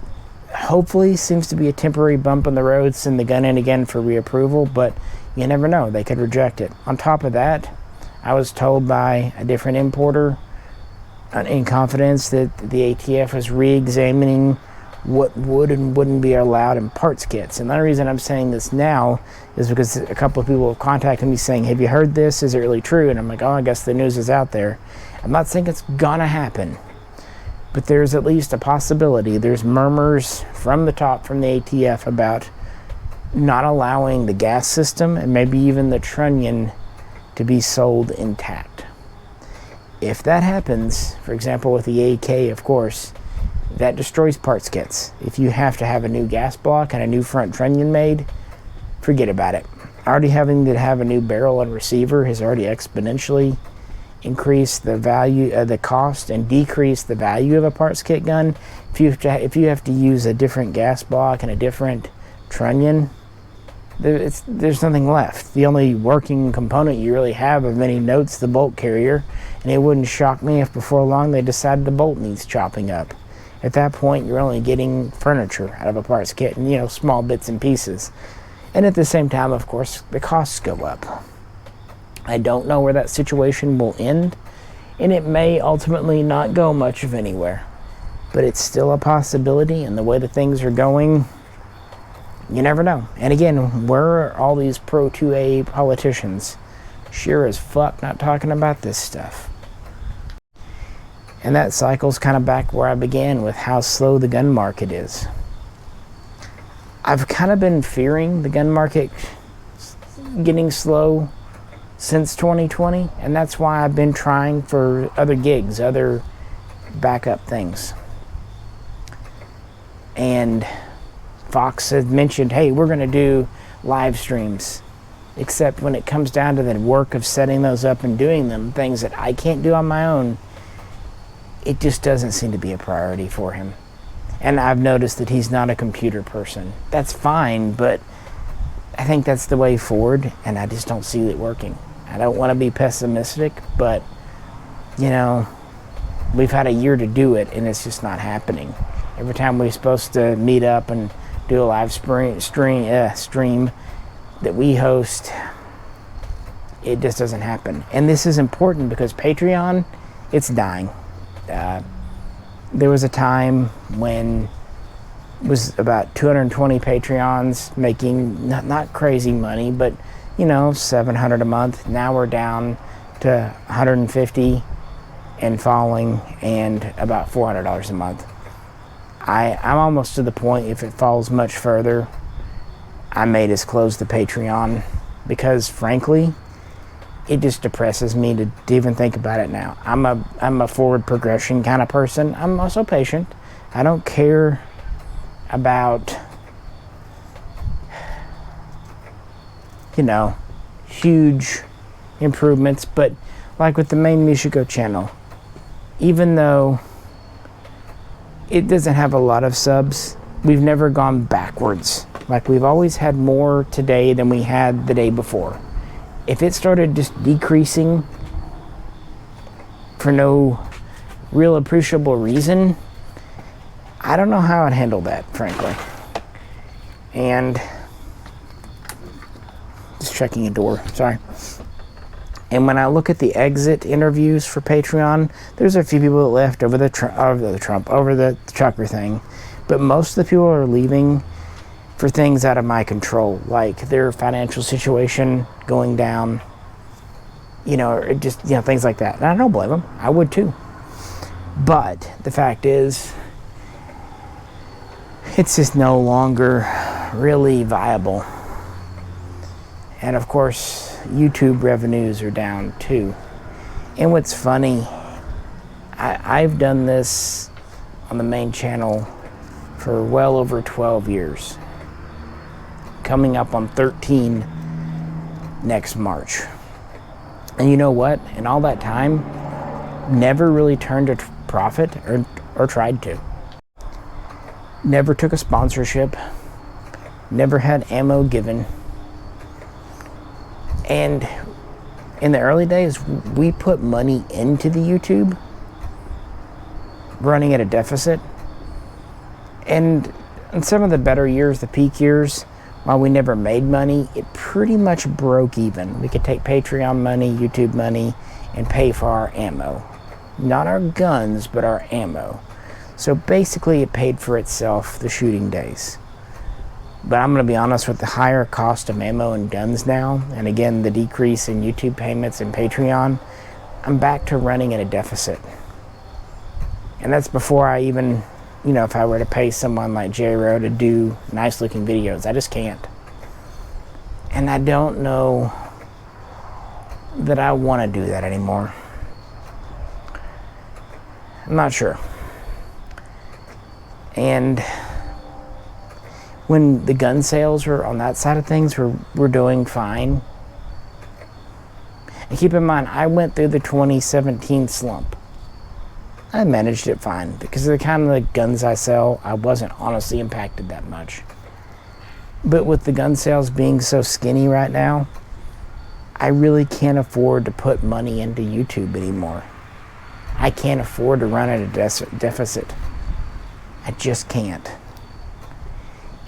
hopefully seems to be a temporary bump in the road, send the gun in again for reapproval, but you never know. They could reject it. On top of that, I was told by a different importer in confidence that the ATF was re-examining what would and wouldn't be allowed in parts kits. And the only reason I'm saying this now is because a couple of people have contacted me saying, have you heard this? Is it really true? And I'm like, oh, I guess the news is out there. I'm not saying it's gonna happen, but there's at least a possibility. There's murmurs from the top from the ATF about not allowing the gas system and maybe even the trunnion to be sold intact. If that happens, for example with the AK, of course, that destroys parts kits. If you have to have a new gas block and a new front trunnion made, forget about it. Already having to have a new barrel and receiver has already exponentially increased the value of the cost and decreased the value of a parts kit gun. If you have to use a different gas block and a different trunnion, there's nothing left. The only working component you really have of any note's the bolt carrier, and it wouldn't shock me if before long they decided the bolt needs chopping up. At that point, you're only getting furniture out of a parts kit and, you know, small bits and pieces. And at the same time, of course, the costs go up. I don't know where that situation will end, and it may ultimately not go much of anywhere. But it's still a possibility, and the way that things are going, you never know. And again, where are all these pro 2A politicians? Sure as fuck not talking about this stuff. And that cycle's kind of back where I began with how slow the gun market is. I've kind of been fearing the gun market getting slow since 2020, and that's why I've been trying for other gigs, other backup things. And Fox had mentioned, hey, we're going to do live streams. Except when it comes down to the work of setting those up and doing them, things that I can't do on my own, it just doesn't seem to be a priority for him. And I've noticed that he's not a computer person. That's fine, but I think that's the way forward, and I just don't see it working. I don't want to be pessimistic, but, you know, we've had a year to do it, and it's just not happening. Every time we're supposed to meet up and do a live stream that we host, it just doesn't happen. And this is important because Patreon, it's dying. There was a time when it was about 220 Patreons making not crazy money, but, you know, $700 a month. Now we're down to 150 and falling, and about $400 a month. I'm almost to the point, if it falls much further, I may just close the Patreon, because frankly, it just depresses me to even think about it now. I'm a forward progression kind of person. I'm also patient. I don't care about, you know, huge improvements, but like with the main Mishaco channel, even though it doesn't have a lot of subs, we've never gone backwards. Like, we've always had more today than we had the day before. If it started just decreasing for no real appreciable reason, I don't know how I'd handle that, frankly. And just checking a door, sorry. And when I look at the exit interviews for Patreon, there's a few people that left over the trucker thing, but most of the people are leaving for things out of my control, like their financial situation going down, you know, or just, you know, things like that. And I don't blame them. I would too. But the fact is, it's just no longer really viable. And of course, YouTube revenues are down too. And what's funny, I've done this on the main channel for well over 12 years. Coming up on 13 next March. And you know what? In all that time, never really turned a profit or tried to. Never took a sponsorship. Never had ammo given. And in the early days, we put money into the YouTube, running at a deficit. And in some of the better years, the peak years, while we never made money, it pretty much broke even. We could take Patreon money, YouTube money, and pay for our ammo. Not our guns, but our ammo. So basically it paid for itself the shooting days. But I'm going to be honest, with the higher cost of ammo and guns now, and again the decrease in YouTube payments and Patreon, I'm back to running at a deficit. And that's before I even, you know, if I were to pay someone like J-Ro to do nice looking videos, I just can't. And I don't know that I want to do that anymore. I'm not sure. And when the gun sales were on that side of things, we're doing fine. And keep in mind, I went through the 2017 slump. I managed it fine because of the kind of the guns I sell. I wasn't honestly impacted that much. But with the gun sales being so skinny right now, I really can't afford to put money into YouTube anymore. I can't afford to run at a deficit. I just can't.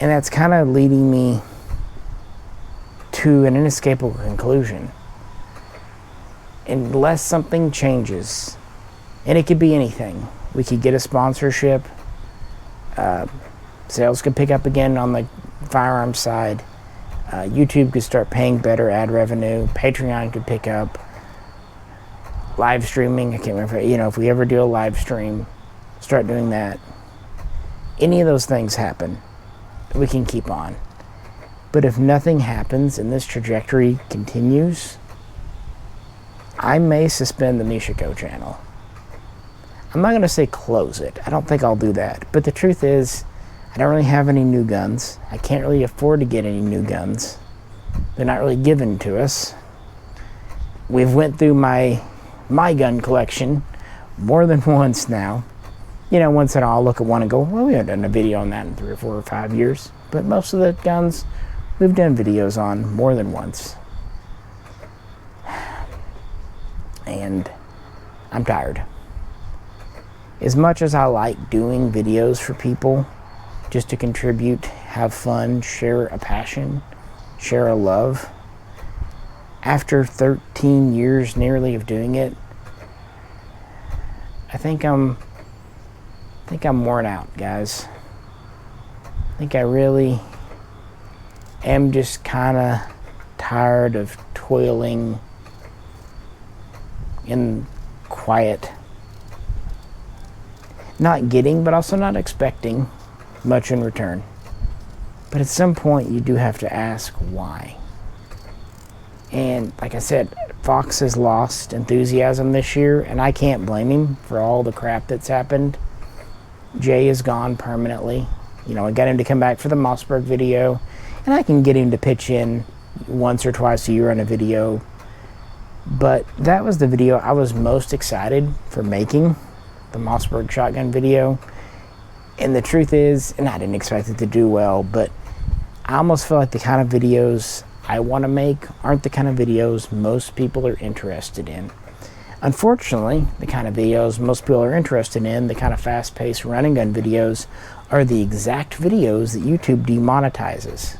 And that's kind of leading me to an inescapable conclusion. Unless something changes, and it could be anything. We could get a sponsorship. Sales could pick up again on the firearm side. YouTube could start paying better ad revenue. Patreon could pick up. Live streaming, I can't remember, if we ever do a live stream, start doing that. Any of those things happen, we can keep on. But if nothing happens and this trajectory continues, I may suspend the Mishaco channel. I'm not going to say close it. I don't think I'll do that. But the truth is, I don't really have any new guns. I can't really afford to get any new guns. They're not really given to us. We've went through my gun collection more than once now. Once in a while I'll look at one and go, well, we haven't done a video on that in 3 or 4 or 5 years. But most of the guns we've done videos on more than once. And I'm tired. As much as I like doing videos for people, just to contribute, have fun, share a passion, share a love, after 13 years nearly of doing it, I think I'm worn out, guys. I think I really am just kind of tired of toiling in quiet. Not getting, but also not expecting much in return. But at some point, you do have to ask why. And like I said, Fox has lost enthusiasm this year, and I can't blame him for all the crap that's happened. Jay is gone permanently. I got him to come back for the Mossberg video, and I can get him to pitch in once or twice a year on a video. But that was the video I was most excited for making, the Mossberg shotgun video. And the truth is, and I didn't expect it to do well, but I almost feel like the kind of videos I want to make aren't the kind of videos most people are interested in. Unfortunately, the kind of videos most people are interested in, the kind of fast-paced running gun videos, are the exact videos that YouTube demonetizes.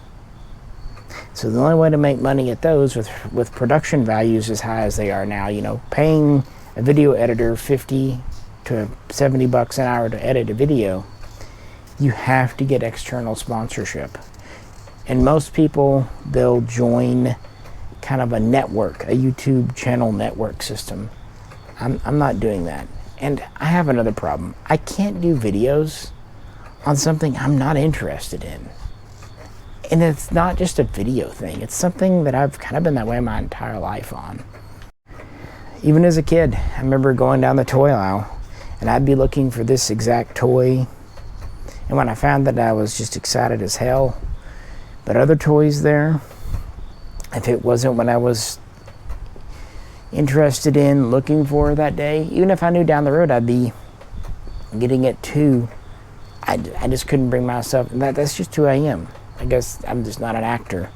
So the only way to make money at those with production values as high as they are now, paying a video editor $50 to $70 an hour to edit a video, you have to get external sponsorship. And most people, they'll join kind of a network, a YouTube channel network system. I'm not doing that. And I have another problem. I can't do videos on something I'm not interested in. And it's not just a video thing. It's something that I've kind of been that way my entire life on. Even as a kid, I remember going down the toy aisle and I'd be looking for this exact toy. And when I found that, I was just excited as hell. But other toys there, if it wasn't what I was interested in looking for that day, even if I knew down the road I'd be getting it too, I just couldn't bring myself. That's just who I am. I guess I'm just not an actor.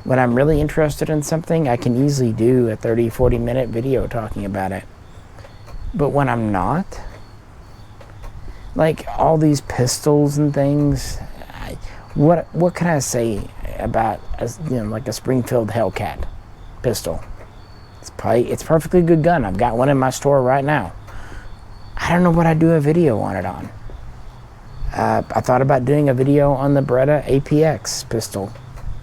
When I'm really interested in something, I can easily do a 30-40 minute video talking about it. But when I'm not, like all these pistols and things, what can I say about like a Springfield Hellcat pistol? It's perfectly good gun. I've got one in my store right now. I don't know what I'd do a video on it on. I thought about doing a video on the Beretta APX pistol.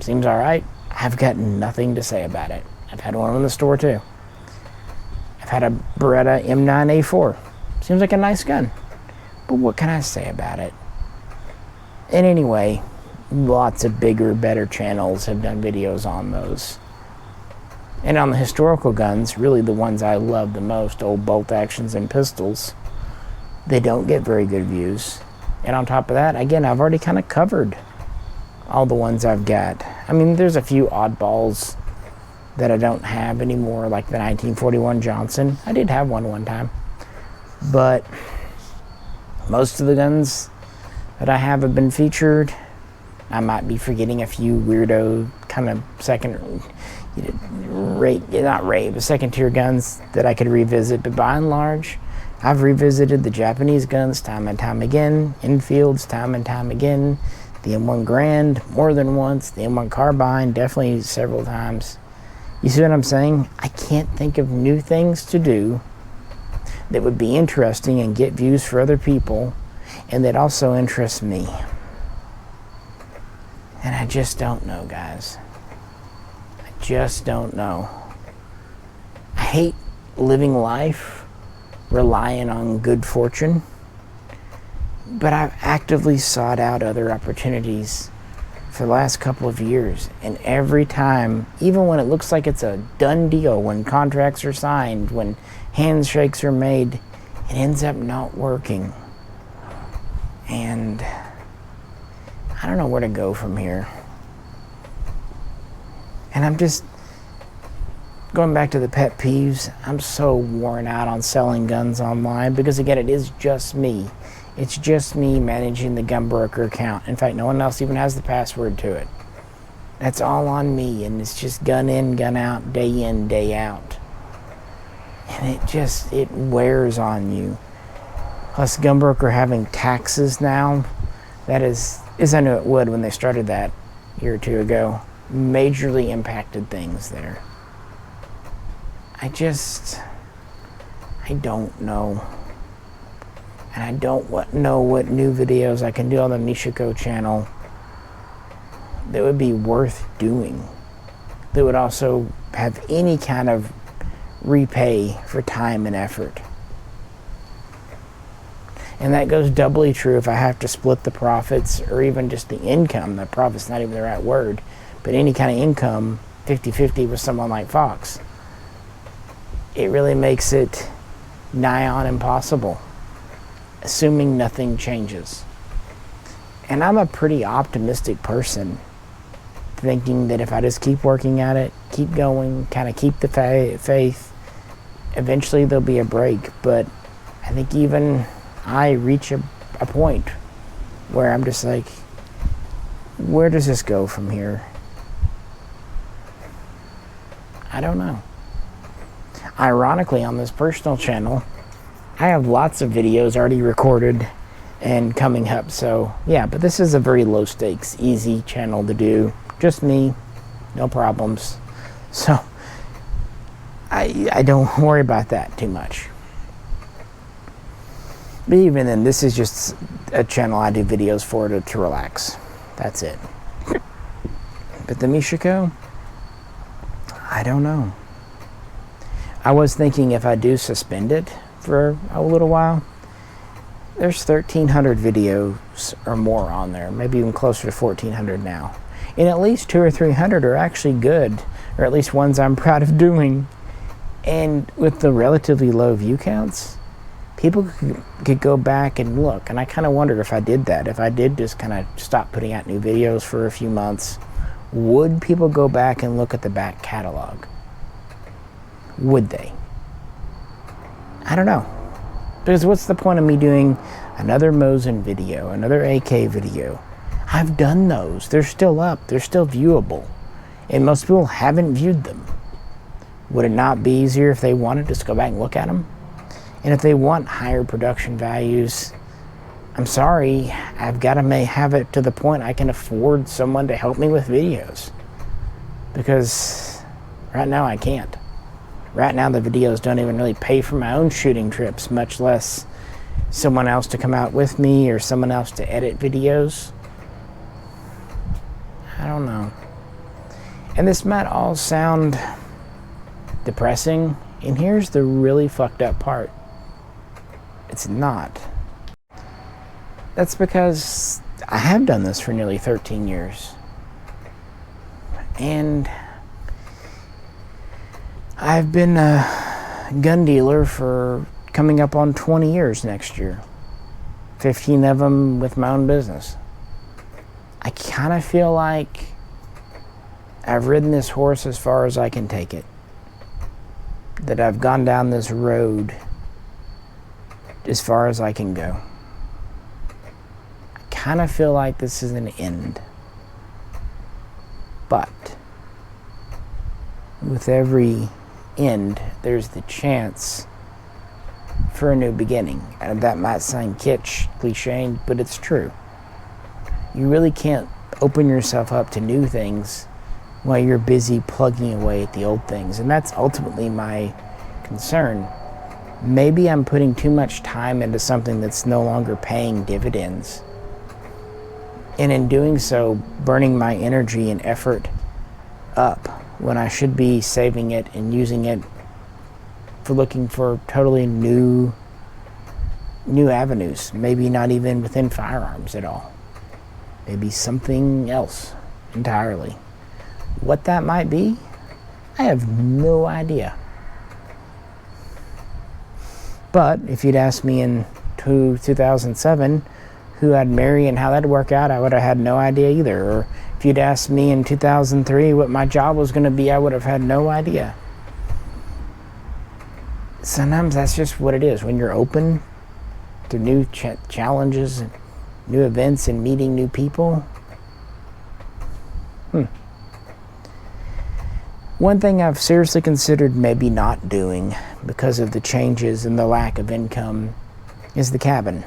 Seems alright. I've got nothing to say about it. I've had one in the store too. I've had a Beretta M9A4. Seems like a nice gun. But what can I say about it? And anyway, lots of bigger, better channels have done videos on those. And on the historical guns, really the ones I love the most, old bolt actions and pistols, they don't get very good views. And on top of that, again, I've already kind of covered all the ones I've got. I mean, there's a few oddballs that I don't have anymore, like the 1941 Johnson. I did have one time. But most of the guns that I have been featured. I might be forgetting a few weirdo kind of second tier guns that I could revisit, but by and large, I've revisited the Japanese guns time and time again, Enfields time and time again, the M1 Garand more than once, the M1 Carbine definitely several times. You see what I'm saying? I can't think of new things to do that would be interesting and get views for other people, and that also interests me. And I just don't know, guys. I just don't know. I hate living life relying on good fortune, but I've actively sought out other opportunities for the last couple of years, and every time, even when it looks like it's a done deal, when contracts are signed, when handshakes are made, it ends up not working. And I don't know where to go from here. And I'm just going back to the pet peeves. I'm so worn out on selling guns online because, again, it is just me. It's just me managing the Gunbroker account. In fact, no one else even has the password to it. That's all on me, and it's just gun in, gun out, day in, day out. And it wears on you. Plus, Gunbroker having taxes now, that is, as I knew it would when they started that a year or two ago, majorly impacted things there. I don't know. And I don't know what new videos I can do on the Mishaco channel that would be worth doing, that would also have any kind of repay for time and effort. And that goes doubly true if I have to split the profits, or even just the income. The profit's not even the right word, but any kind of income 50-50 with someone like Fox. It really makes it nigh on impossible, assuming nothing changes. And I'm a pretty optimistic person, thinking that if I just keep working at it, keep going, kind of keep the faith, eventually there'll be a break. But I think even I reach a point where I'm just like, where does this go from here? I don't know. Ironically, on this personal channel, I have lots of videos already recorded and coming up. So yeah, but this is a very low stakes, easy channel to do. Just me, no problems. So I don't worry about that too much. But even then, this is just a channel I do videos for to relax. That's it. But the Mishaco, I don't know. I was thinking if I do suspend it for a little while, there's 1,300 videos or more on there, maybe even closer to 1,400 now. And at least 200 or 300 are actually good, or at least ones I'm proud of doing. And with the relatively low view counts, people could go back and look. And I kind of wondered if I did that, if I did just kind of stop putting out new videos for a few months, would people go back and look at the back catalog? Would they? I don't know. Because what's the point of me doing another Mosin video, another AK video? I've done those. They're still up. They're still viewable. And most people haven't viewed them. Would it not be easier if they wanted to just go back and look at them? And if they want higher production values, I'm sorry, I've got to have it to the point I can afford someone to help me with videos. Because right now I can't. Right now the videos don't even really pay for my own shooting trips, much less someone else to come out with me or someone else to edit videos. I don't know. And this might all sound depressing, and here's the really fucked up part. It's not. That's because I have done this for nearly 13 years. And I've been a gun dealer for coming up on 20 years next year. 15 of them with my own business. I kind of feel like I've ridden this horse as far as I can take it. That I've gone down this road as far as I can go. I kind of feel like this is an end. But with every end, there's the chance for a new beginning. And that might sound cliche, but it's true. You really can't open yourself up to new things while you're busy plugging away at the old things. And that's ultimately my concern. Maybe I'm putting too much time into something that's no longer paying dividends. And in doing so, burning my energy and effort up when I should be saving it and using it for looking for totally new avenues. Maybe not even within firearms at all. Maybe something else entirely. What that might be, I have no idea. But if you'd asked me in 2007 who I'd marry and how that'd work out, I would have had no idea either. Or if you'd asked me in 2003 what my job was going to be, I would have had no idea. Sometimes that's just what it is. When you're open to new challenges, and new events, and meeting new people. One thing I've seriously considered maybe not doing because of the changes and the lack of income is the cabin.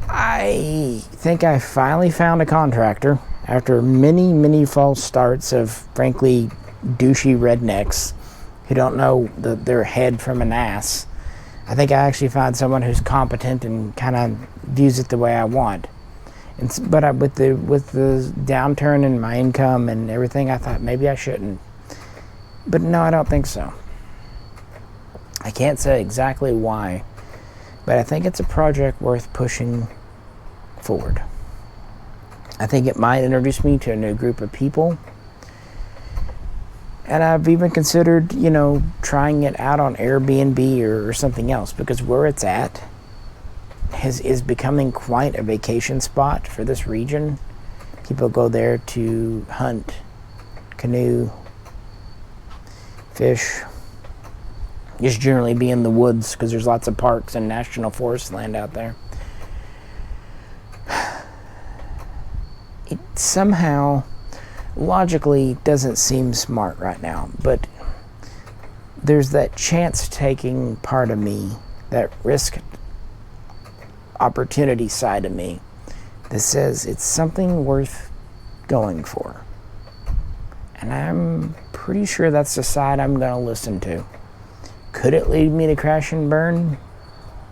I think I finally found a contractor after many false starts of frankly douchey rednecks who don't know their head from an ass. I think I actually found someone who's competent and kind of views it the way I want. But with the downturn in my income and everything, I thought maybe I shouldn't. But no, I don't think so. I can't say exactly why, but I think it's a project worth pushing forward. I think it might introduce me to a new group of people. And I've even considered, trying it out on Airbnb or something else, because where it's at is becoming quite a vacation spot for this region. People go there to hunt, canoe, fish, just generally be in the woods because there's lots of parks and national forest land out there. It somehow logically doesn't seem smart right now, but there's that chance-taking part of me, that risk opportunity side of me that says it's something worth going for. And I'm pretty sure that's the side I'm going to listen to. Could it lead me to crash and burn?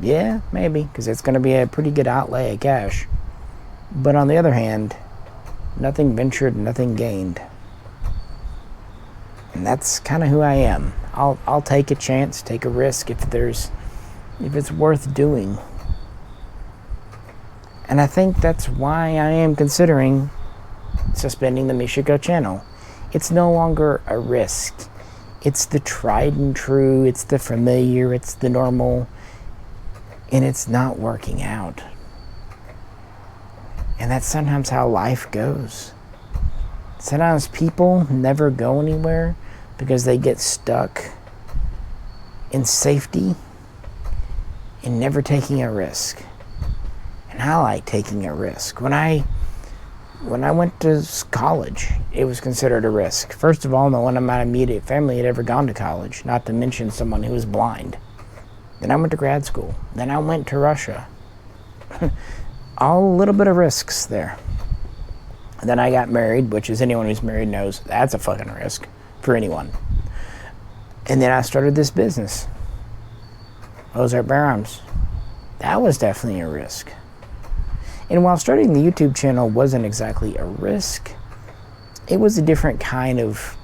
Yeah, maybe, because it's going to be a pretty good outlay of cash. But on the other hand, nothing ventured, nothing gained. And that's kind of who I am. I'll take a chance, take a risk if it's worth doing. And I think that's why I am considering suspending the Mishaco channel. It's no longer a risk. It's the tried and true, it's the familiar, it's the normal, and it's not working out. And that's sometimes how life goes. Sometimes people never go anywhere because they get stuck in safety and never taking a risk. And I like taking a risk. When I went to college, it was considered a risk. First of all, no one in my immediate family had ever gone to college, not to mention someone who was blind. Then I went to grad school. Then I went to Russia. All a little bit of risks there. And then I got married, which is anyone who's married knows that's a fucking risk for anyone. And then I started this business, Ozark Firearms. That was definitely a risk. And while starting the YouTube channel wasn't exactly a risk, it was a different kind of,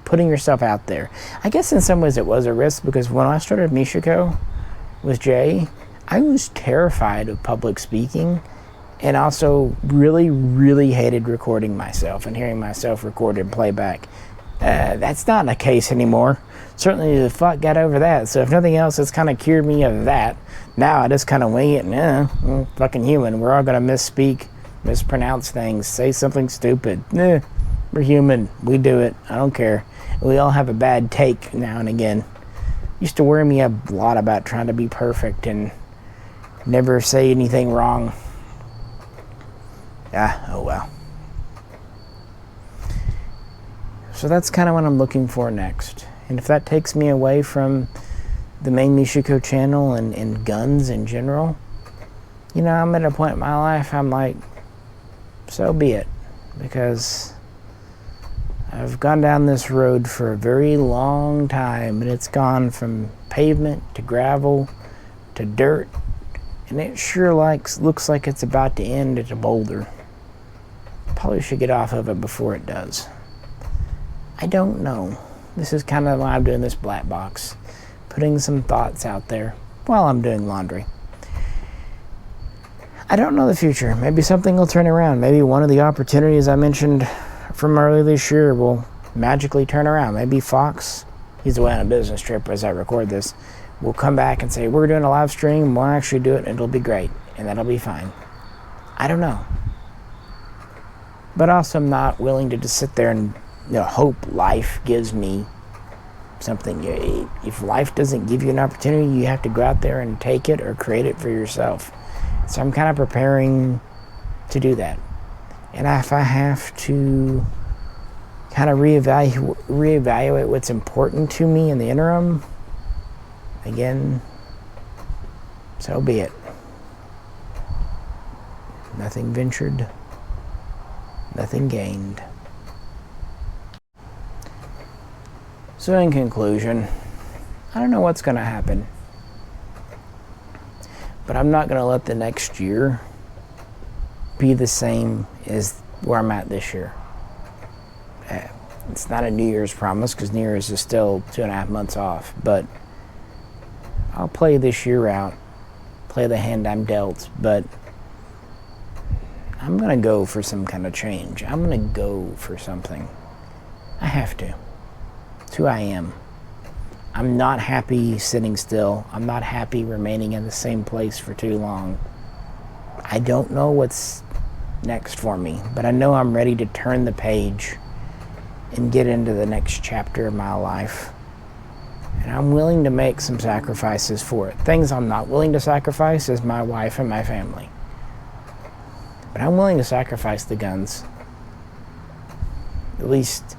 putting yourself out there. I guess in some ways it was a risk because when I started Mishaco with Jay, I was terrified of public speaking and also really hated recording myself and hearing myself recorded playback. That's not the case anymore. Certainly the fuck got over that. So if nothing else, it's kind of cured me of that. Now I just kind of wing it and fucking human. We're all going to misspeak, mispronounce things, say something stupid. We're human. We do it. I don't care. We all have a bad take now and again. Used to worry me a lot about trying to be perfect and never say anything wrong. Oh well. So that's kind of what I'm looking for next. And if that takes me away from the main Mishaco channel and guns in general, you know, I'm at a point in my life, I'm like, so be it. Because I've gone down this road for a very long time, and it's gone from pavement to gravel to dirt, and it sure looks like it's about to end at a boulder. Probably should get off of it before it does. I don't know. This is kind of why I'm doing this Blackbox, putting some thoughts out there while I'm doing laundry. I don't know the future. Maybe something will turn around. Maybe one of the opportunities I mentioned from earlier this year will magically turn around. Maybe Fox, he's away on a business trip as I record this, will come back and say, we're doing a live stream, we'll actually do it, and it'll be great, and that'll be fine. I don't know. But also I'm not willing to just sit there and hope life gives me something. If life doesn't give you an opportunity, you have to go out there and take it or create it for yourself. So I'm kind of preparing to do that. And if I have to kind of reevaluate what's important to me in the interim, again, so be it. Nothing ventured, nothing gained. So in conclusion, I don't know what's going to happen, but I'm not going to let the next year be the same as where I'm at this year. It's not a New Year's promise, because New Year's is still 2.5 months off, but I'll play this year out, play the hand I'm dealt, but I'm going to go for some kind of change. I'm going to go for something. I have to. It's who I am. I'm not happy sitting still. I'm not happy remaining in the same place for too long. I don't know what's next for me, but I know I'm ready to turn the page and get into the next chapter of my life. And I'm willing to make some sacrifices for it. Things I'm not willing to sacrifice is my wife and my family. But I'm willing to sacrifice the guns. At least,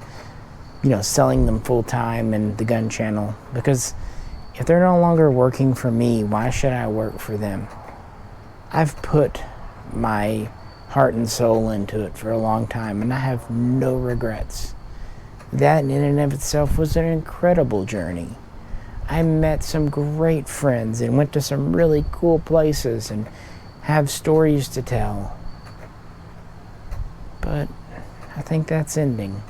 selling them full time and the gun channel. Because if they're no longer working for me, why should I work for them? I've put my heart and soul into it for a long time, and I have no regrets. That in and of itself was an incredible journey. I met some great friends and went to some really cool places and have stories to tell. But I think that's ending.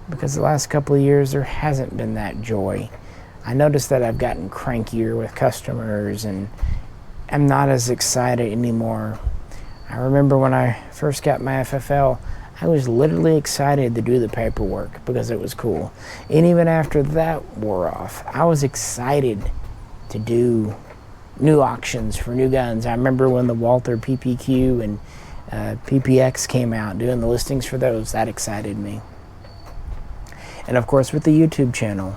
Because the last couple of years there hasn't been that joy. I noticed that I've gotten crankier with customers and I'm not as excited anymore. I remember when I first got my FFL, I was literally excited to do the paperwork because it was cool. And even after that wore off, I was excited to do new auctions for new guns. I remember when the Walther PPQ and PPX came out, doing the listings for those. That excited me. And of course with the YouTube channel,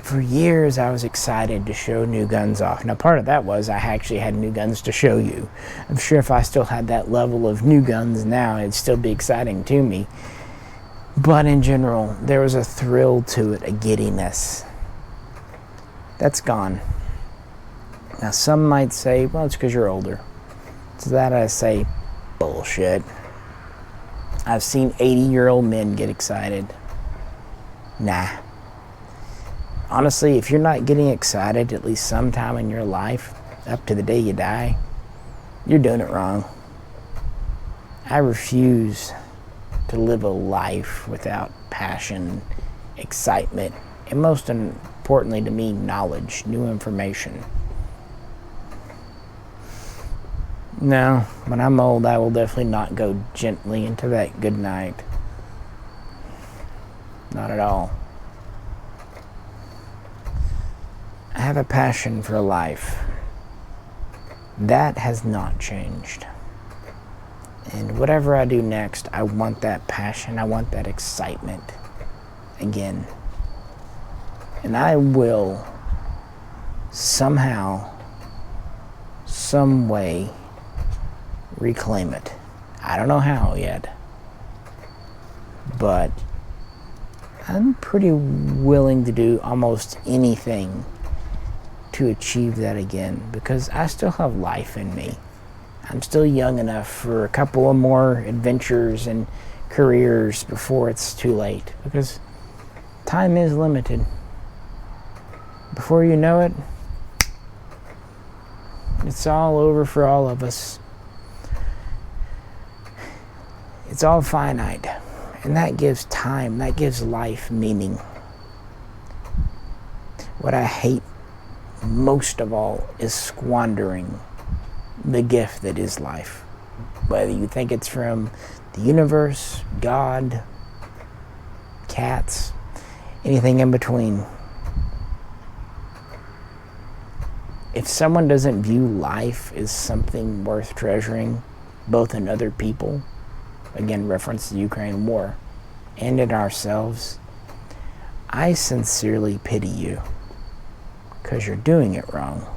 for years I was excited to show new guns off. Now part of that was I actually had new guns to show you. I'm sure if I still had that level of new guns now, it'd still be exciting to me. But in general, there was a thrill to it, a giddiness. That's gone. Now some might say, well, it's because you're older. To that I say, bullshit. I've seen 80-year-old men get excited. Nah. Honestly, if you're not getting excited at least sometime in your life, up to the day you die, you're doing it wrong. I refuse to live a life without passion, excitement, and most importantly to me, knowledge, new information. No, when I'm old, I will definitely not go gently into that good night. Not at all. I have a passion for life. That has not changed. And whatever I do next, I want that passion, I want that excitement again. And I will somehow, some way, reclaim it. I don't know how yet, but I'm pretty willing to do almost anything to achieve that again, because I still have life in me. I'm still young enough for a couple of more adventures and careers before it's too late, because time is limited. Before you know it, it's all over for all of us. It's all finite, and that gives time, that gives life meaning. What I hate most of all is squandering the gift that is life. Whether you think it's from the universe, God, cats, anything in between. If someone doesn't view life as something worth treasuring, both in other people, again, reference the Ukraine war, and in ourselves, I sincerely pity you, because you're doing it wrong.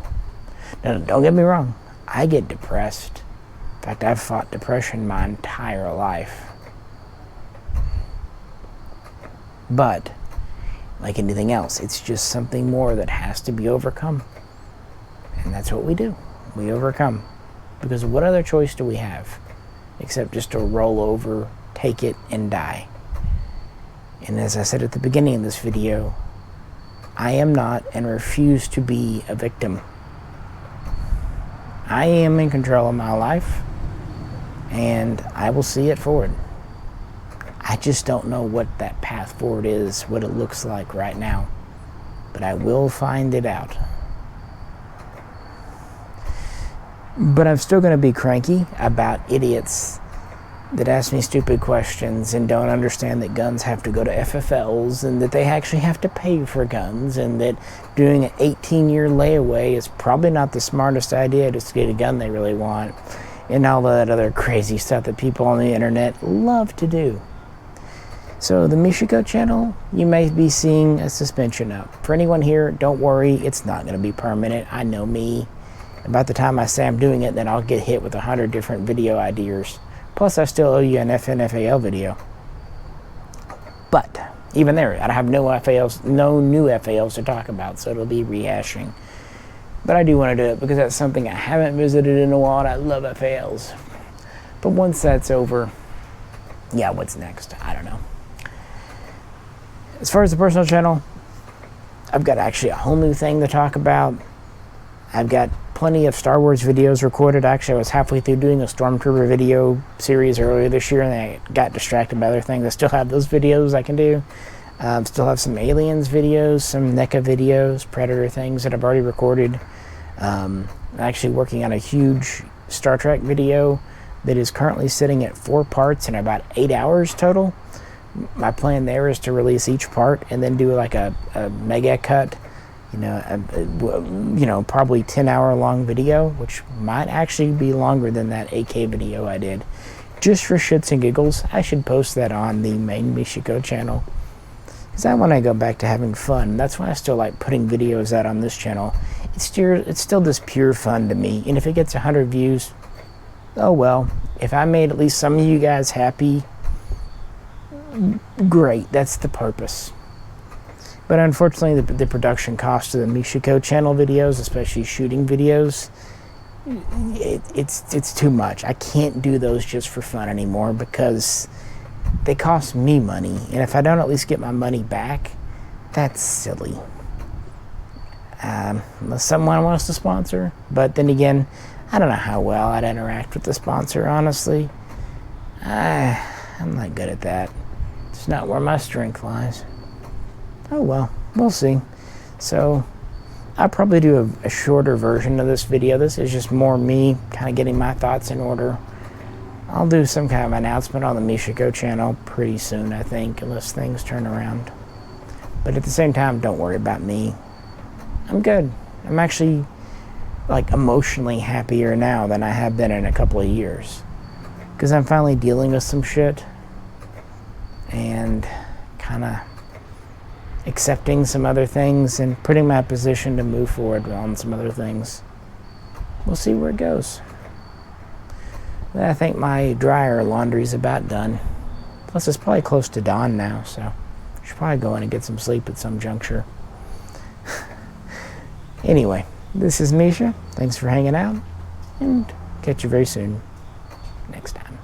Now, don't get me wrong, I get depressed. In fact, I've fought depression my entire life. But, like anything else, it's just something more that has to be overcome. And that's what we do. We overcome. Because what other choice do we have except just to roll over, take it, and die? And as I said at the beginning of this video, I am not and refuse to be a victim. I am in control of my life, and I will see it forward. I just don't know what that path forward is, what it looks like right now. But I will find it out. But I'm still going to be cranky about idiots that ask me stupid questions and don't understand that guns have to go to FFLs, and that they actually have to pay for guns, and that doing an 18-year layaway is probably not the smartest idea just to get a gun they really want, and all that other crazy stuff that people on the internet love to do. So the Mishaco channel, you may be seeing a suspension up. For anyone here, don't worry, it's not going to be permanent. I know me. About the time I say I'm doing it, then I'll get hit with 100 different video ideas. Plus, I still owe you an FNFAL video. But even there, I have no new FALs to talk about, so it'll be rehashing. But I do want to do it because that's something I haven't visited in a while, and I love FALs. But once that's over, yeah, what's next? I don't know. As far as the personal channel, I've got actually a whole new thing to talk about. I've got plenty of Star Wars videos recorded. Actually, I was halfway through doing a Stormtrooper video series earlier this year, and I got distracted by other things. I still have those videos I can do. Still have some Aliens videos, some NECA videos, Predator things that I've already recorded. I'm actually working on a huge Star Trek video that is currently sitting at 4 parts and about 8 hours total. My plan there is to release each part and then do like a mega cut, probably 10-hour long video, which might actually be longer than that 8K video I did. Just for shits and giggles, I should post that on the main Mishaco channel, because I want to go back to having fun. That's why I still like putting videos out on this channel. It's still just pure fun to me, and if it gets 100 views, oh well. If I made at least some of you guys happy, great, that's the purpose. But unfortunately, the production cost of the Mishaco channel videos, especially shooting videos, it's too much. I can't do those just for fun anymore because they cost me money. And if I don't at least get my money back, that's silly. Unless someone wants to sponsor. But then again, I don't know how well I'd interact with the sponsor, honestly. I'm not good at that. It's not where my strength lies. Oh well, we'll see. So I'll probably do a shorter version of this video. This is just more me kind of getting my thoughts in order. I'll do some kind of announcement on the Mishaco channel pretty soon, I think, unless things turn around. But at the same time, don't worry about me. I'm good. I'm actually like emotionally happier now than I have been in a couple of years, because I'm finally dealing with some shit and kind of accepting some other things and putting my position to move forward on some other things. We'll see where it goes. I think my dryer laundry's about done. Plus, it's probably close to dawn now, so I should probably go in and get some sleep at some juncture. Anyway, this is Misha. Thanks for hanging out, and catch you very soon next time.